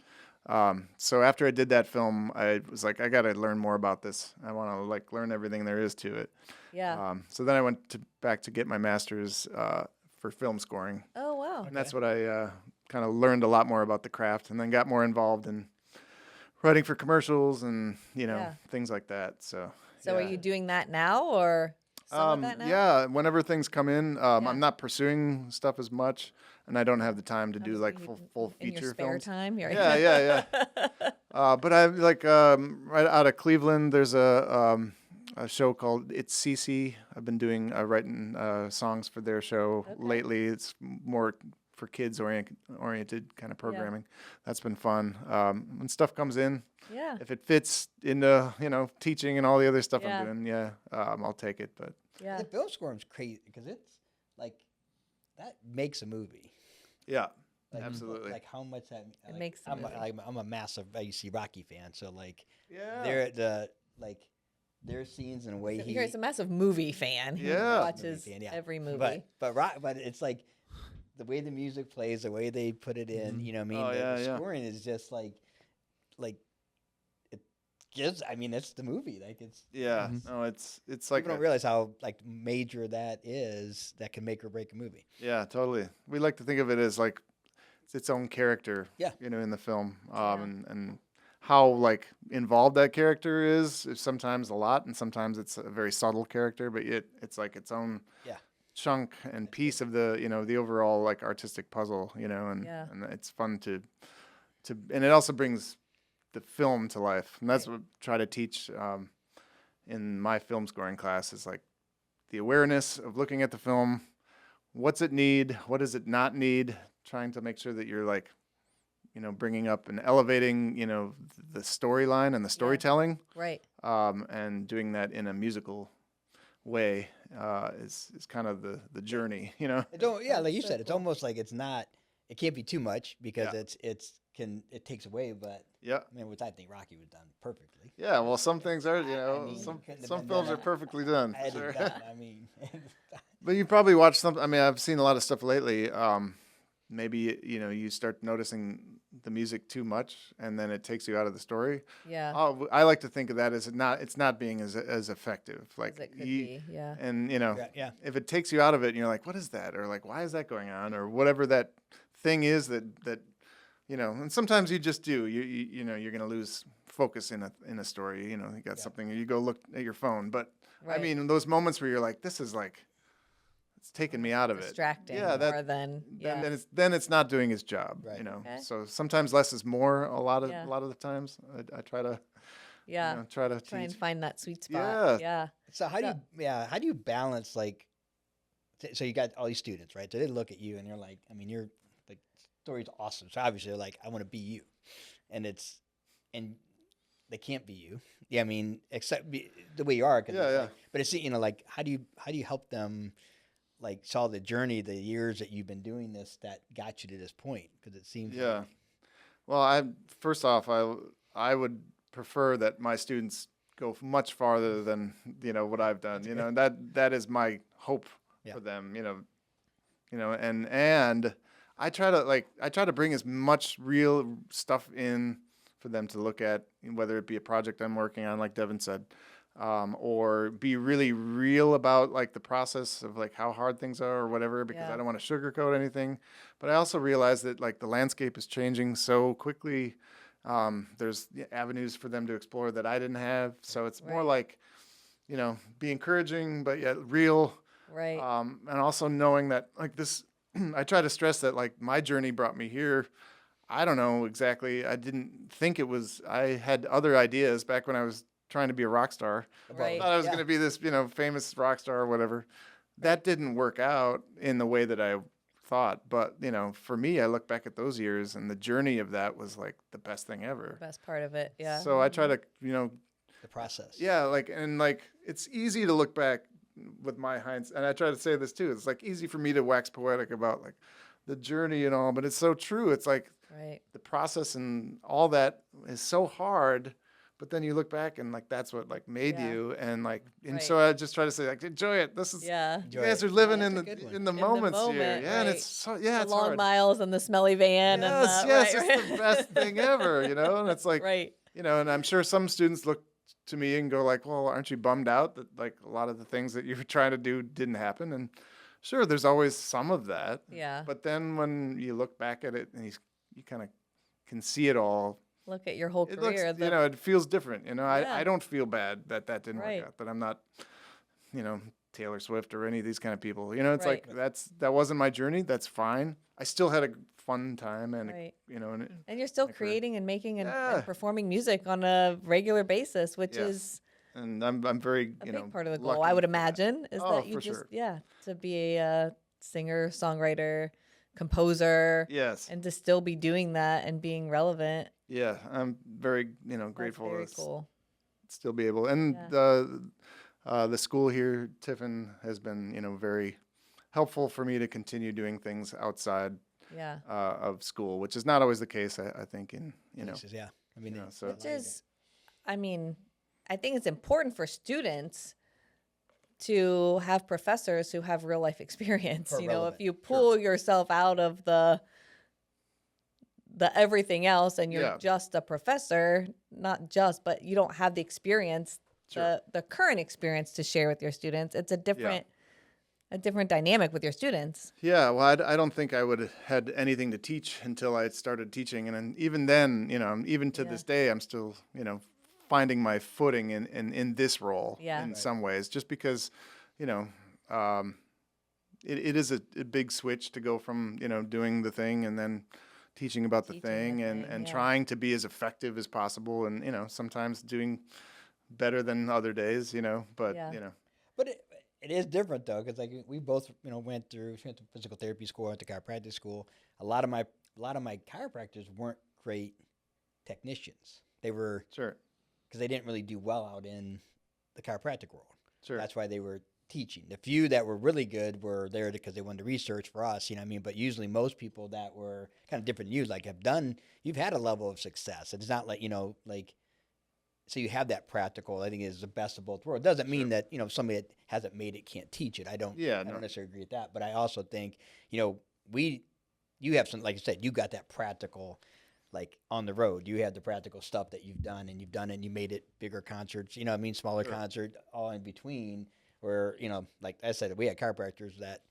So after I did that film, I was like, I got to learn more about this. I want to learn everything there is to it. Yeah. So then I went back to get my master's for film scoring. Oh, wow. And that's what I kind of learned a lot more about the craft, and then got more involved in writing for commercials and Yeah. things like that. So So are yeah. you doing that now or some of that now? Yeah, whenever things come in, Yeah. I'm not pursuing stuff as much, and I don't have the time to do Obviously, like you- full in feature your spare films. time. You're Yeah. But I right out of Cleveland, there's a show called It's CC. I've been doing writing songs for their show Okay. lately. It's more for kids oriented kind of programming. That's been fun. When stuff comes in, Yeah. if it fits into teaching and all the other stuff Yeah. I'm doing, I'll take it. But Yeah. The film scoring's crazy because it's like that makes a movie. yeah, Like, absolutely. Like how much that like, makes the I'm movie. I'm a massive AUC Rocky fan, so like Yeah. their scenes and the way So he here's a massive movie fan who Yeah. watches Movie fan, yeah. every movie. but it's like the way the music plays, the way they put it in. You know what I mean? Oh, the yeah. scoring is just like it gives. I mean, it's the movie. Like it's. Yeah, no, it's like People don't realize how like major that is. That can make or break a movie. yeah, totally. We like to think of it as like it's its own character. Yeah. in the film, Yeah. and how like involved that character is sometimes a lot, and sometimes it's a very subtle character, but it's like its own Yeah. chunk and piece of the the overall like artistic puzzle. And Yeah. and it's fun to and it also brings the film to life, and that's what I try to teach in my film scoring class is like the awareness of looking at the film. What's it need? What does it not need? Trying to make sure that you're like, bringing up and elevating, the storyline and the storytelling, Right. and doing that in a musical way is kind of the journey, It don't. Yeah, like you so said, it's cool. almost like it's not. It can't be too much because Yeah. it takes away. But Yeah. I mean, which I think Rocky was done perfectly. Yeah. Well, some things are, I mean, some couldn't have some been films done. are perfectly done. I had Sure. it done. I mean, But you probably watched some. I mean, I've seen a lot of stuff lately. maybe you start noticing the music too much, and then it takes you out of the story. Yeah. I like to think of that as it's not being as effective. Like As it could be. Yeah. and Yeah. if it takes you out of it, and you're like, what is that, or like, why is that going on, or whatever that thing is that and sometimes you just do. You're gonna lose focus in a story. You got something, you go look at your phone, but I Right. mean, those moments where you're like, this is like, it's taking me out of it. Distracting Yeah, more than then it's not doing its job. Right. Okay. So sometimes less is more. A lot of Yeah. the times, I try to yeah. try to Try and teach. find that sweet Yeah. spot. Yeah. So how do you balance, like, so you got all these students, right? So they look at you and you're like, I mean, you're like, story's awesome. So obviously they're like, I want to be you, and they can't be you. Yeah, I mean, except the way you are. 'Cause it's Yeah. like, but it's like, how do you help them, like, saw the journey, the years that you've been doing this that got you to this point? Because it seems Yeah. like, Well, first off, I would prefer that my students go much farther than what I've done. And that is my hope for them. And I try to bring as much real stuff in for them to look at, whether it be a project I'm working on, like Devin said, or be really real about like the process of like how hard things are or whatever, because I don't want to sugarcoat anything. But I also realize that like the landscape is changing so quickly. There's avenues for them to explore that I didn't have. So it's more like, be encouraging, but yet real. Right. And also knowing that like this, I try to stress that like my journey brought me here. I don't know exactly. I didn't think it was, I had other ideas back when I was trying to be a rock star. Right. I thought I was going to be this, famous rock star or whatever. That didn't work out in the way that I thought. But, for me, I look back at those years, and the journey of that was like the best thing ever. Best part of it. Yeah. So I try to, the process. yeah, it's easy to look back with my hindsight, and I try to say this too. It's like easy for me to wax poetic about like the journey and all, but it's so true. It's like Right. the process and all that is so hard, but then you look back and like that's what like made Yeah. you, and like Right. so I just try to say like enjoy it. This is Yeah. you guys are living Yeah, in that's a good one. in the the moments here, moment, yeah, and right. it's so The it's long hard. miles and the smelly van Yes, and yes, right, it's the best thing ever, and it's like right. and I'm sure some students look to me and go like, well, aren't you bummed out that like a lot of the things that you were trying to do didn't happen? And sure, there's always some of that. Yeah. But then when you look back at it and you kind of can see it all, Look at your whole it looks, career. it feels different. Yeah. I don't feel bad that didn't Right. work out, that I'm not, Taylor Swift or any of these kind of people. It's Right. like that wasn't my journey. That's fine. I still had a fun time, and Right. and And you're still my career. creating and making and Yeah. performing music on a regular basis, which Yeah. is I'm very a big part of the goal. I lucky would for that. imagine is Oh, that you for just sure. to be a singer, songwriter, composer, Yes. and to still be doing that and being relevant. Yeah, I'm very, That's grateful very to cool. still be able. And the school here, Tiffin, has been, very helpful for me to continue doing things outside Yeah. of school, which is not always the case. I think in Places, yeah. I mean, so Which is, I mean, I think it's important for students to have professors who have real life experience. Or If relevant, you pull yourself out of the everything else and you're Yeah. just a professor, not just, but you don't have the experience, Sure. the current experience to share with your students. It's a different dynamic with your students. Yeah, well, I don't think I would have had anything to teach until I started teaching, and then, even then, even to this day, I'm still, finding my footing in this role Yeah. in Right. some ways, just because, it is a big switch to go from, doing the thing and then teaching about the Teaching the thing, and thing, yeah. trying to be as effective as possible, and, sometimes doing better than other days, but, Yeah. But it is different though, because like we both went to physical therapy school, went to chiropractic school. A lot of my chiropractors weren't great technicians. They were, Sure, because they didn't really do well out in the chiropractic world. sure. That's why they were teaching. The few that were really good were there because they wanted to research for us, you know what I mean? But usually most people that were kind of different than you, like you've had a level of success. It's not like, so you have that practical, I think is the best of both worlds. Doesn't mean that, somebody that hasn't made it can't teach it. I don't Yeah, I no. don't necessarily agree with that. But I also think, we you have some, like I said, you got that practical, like on the road. You have the practical stuff that you've done, and you've done it, and you made it bigger concerts. You know what I mean? Smaller concert, all in between. Where like I said, we had chiropractors that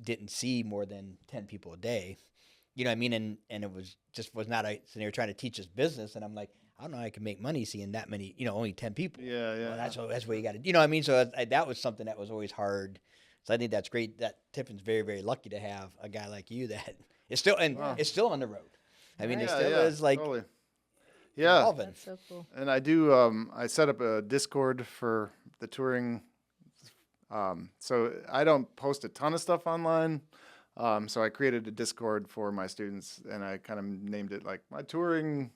didn't see more than 10 people a day. You know what I mean? And it was not a. So they were trying to teach us business, and I'm like, I don't know how I can make money seeing that many. Only 10 people. Yeah, yeah. Well, that's what you got to. You know what I mean? So that was something that was always hard. So I think that's great. That Tiffin's very, very lucky to have a guy like you that is still it's still on the road. I mean, it still is like totally. Yeah, evolving. That's so cool. and I do. I set up a Discord for the touring. So I don't post a ton of stuff online. So I created a Discord for my students, and I kind of named it like my touring,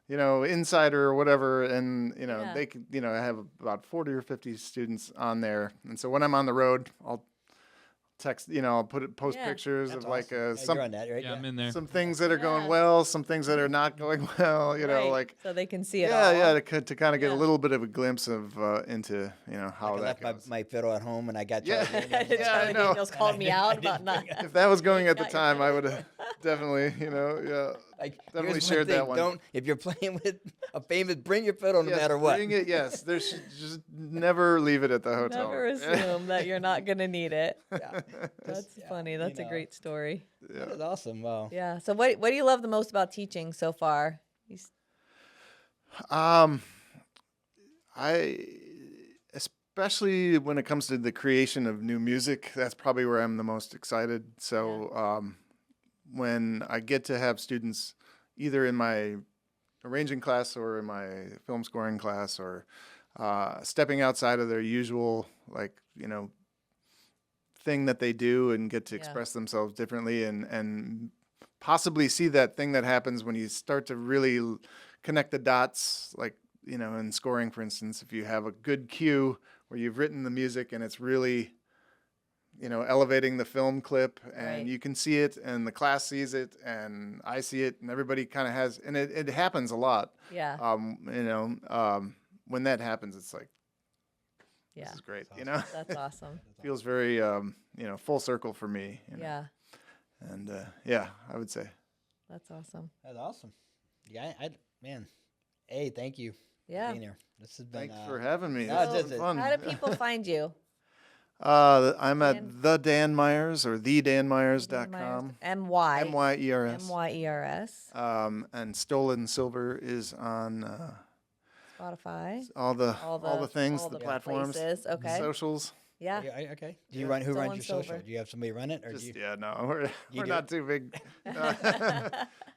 insider or whatever. And Yeah. they can, I have about 40 or 50 students on there. And so when I'm on the road, I'll text, I'll post Yeah. pictures That's of like awesome. some You're on that, right? Yeah, I'm in there. some things that are going Yeah. well, some things that are not going well. Right. Like so they can see it yeah, all. yeah, to kind of get Yeah. a little bit of a glimpse of into how Like I that left goes. my fiddle at home, and I got Yeah. Charlie Yeah, I Charlie know. Daniels called me out about not. If that was going at the Got your time, I would have definitely, yeah. Like, Definitely here's shared one thing, that one. Don't if you're playing with a famous, bring your fiddle no Yes, matter what. bring it, yes. There should just never leave it at the hotel. Never assume that you're not gonna need it. Yeah. That's Yeah, funny. you That's a know. great story. That is awesome. Wow. Yeah. So what do you love the most about teaching so far? I especially when it comes to the creation of new music, that's probably where I'm the most excited. So when I get to have students either in my arranging class or in my film scoring class or stepping outside of their usual thing that they do and get to Yeah. express themselves differently and possibly see that thing that happens when you start to really connect the dots, like in scoring, for instance, if you have a good cue where you've written the music and it's really elevating the film clip, and Right. you can see it and the class sees it and I see it and everybody kind of has, and it happens a lot. Yeah. When that happens, it's like, Yeah. this is great, That's awesome. feels very, full circle for me. Yeah. And yeah, I would say. That's awesome. That's awesome. Yeah, man. Hey, thank you. For Yeah. being here. This has been. Thanks for having me. no, This it's is just- fun. How do people find you? I'm at Dan- the Dan Myers or thedanmyers.com. M-Y. MYERS. M-Y-E-R-S. And Stolen Silver is on Spotify. all the things, all the platforms, places. Okay. socials. Yeah. Yeah, okay. Do Yeah. you run? Who Stolen runs your social? Silver. Do you have somebody run it, or do you? No, we're You do not it? too big.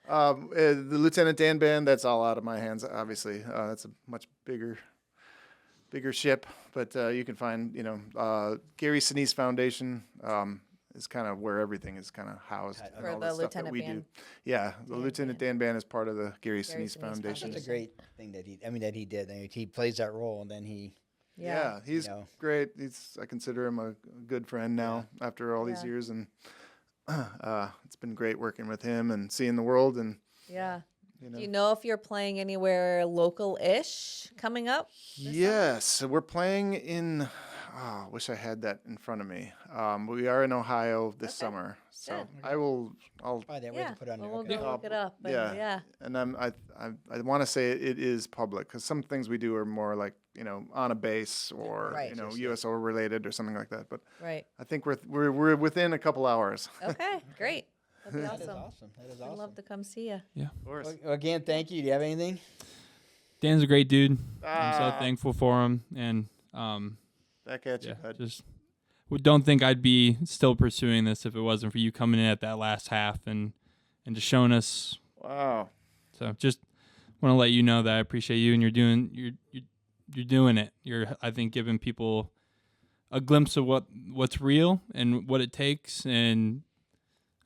The Lieutenant Dan Band, that's all out of my hands. Obviously, that's a much bigger ship. But you can find, Gary Sinise Foundation is kind of where everything is kind of housed. and For all the stuff that Lieutenant we Band. do. Yeah, the Lieutenant Dan Band is part of the Gary Gary Sinise Sinise Foundation. That's a great thing that he did. I mean, he plays that role, and then he. Yeah, he's know. great. I consider him a good friend now after all these Yeah. years, and it's been great working with him and seeing the world. And Yeah. you know, Do you know if you're playing anywhere local-ish coming up? yes, we're playing in. Oh, I wish I had that in front of me. We are in Ohio this summer, so Good. I'll Probably that way Yeah. to put on Well, there. we'll Okay. go look it up. But yeah. yeah. and I want to say it is public because some things we do are more like on a base or Right. USO related or something like that. But Right. I think we're within a couple hours. Okay. Great. That'd be That is awesome. awesome. That is I'd awesome. love to come see you. Of course. Well, again, thank you. Do you have anything? Dan's a great dude. I'm Ah. so thankful for him, and Back at you, yeah, bud. just don't think I'd be still pursuing this if it wasn't for you coming in at that last half and just showing us. Wow. So just want to let you know that I appreciate you, and you're doing it. You're, I think, giving people a glimpse of what's real and what it takes, and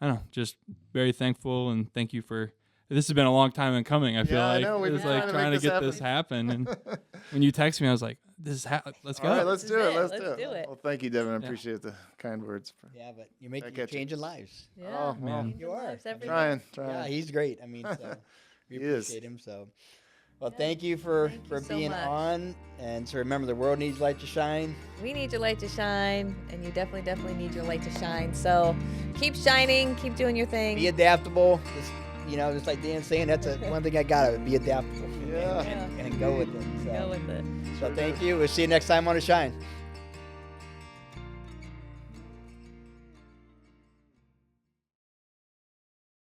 I don't know, just very thankful, and thank you for. This has been a long time in coming. I feel Yeah, I like know, we've it was been like trying to trying to make get this this happen, and when you text me, I was like, "This is let's go." All right, let's This do is it. it. Let's Let's do do it. it. Well, thank you, Devin. I Yeah. appreciate the kind words. Yeah, but you're Back making at you. changing lives. Yeah. Oh, well, Man. You are. Lives every day. trying. Yeah, he's great. I mean, so we He is. appreciate him. So, Well, thank you for Thank you so being much. on. And so remember, the world needs light to shine. We need your light to shine, and you definitely need your light to shine. So keep shining, keep doing your thing. Be adaptable. Just like Dan's saying, that's one thing I got to be adaptable. Yeah. And go with it. So, Go with it. so thank you. We'll see you next time on The Shine.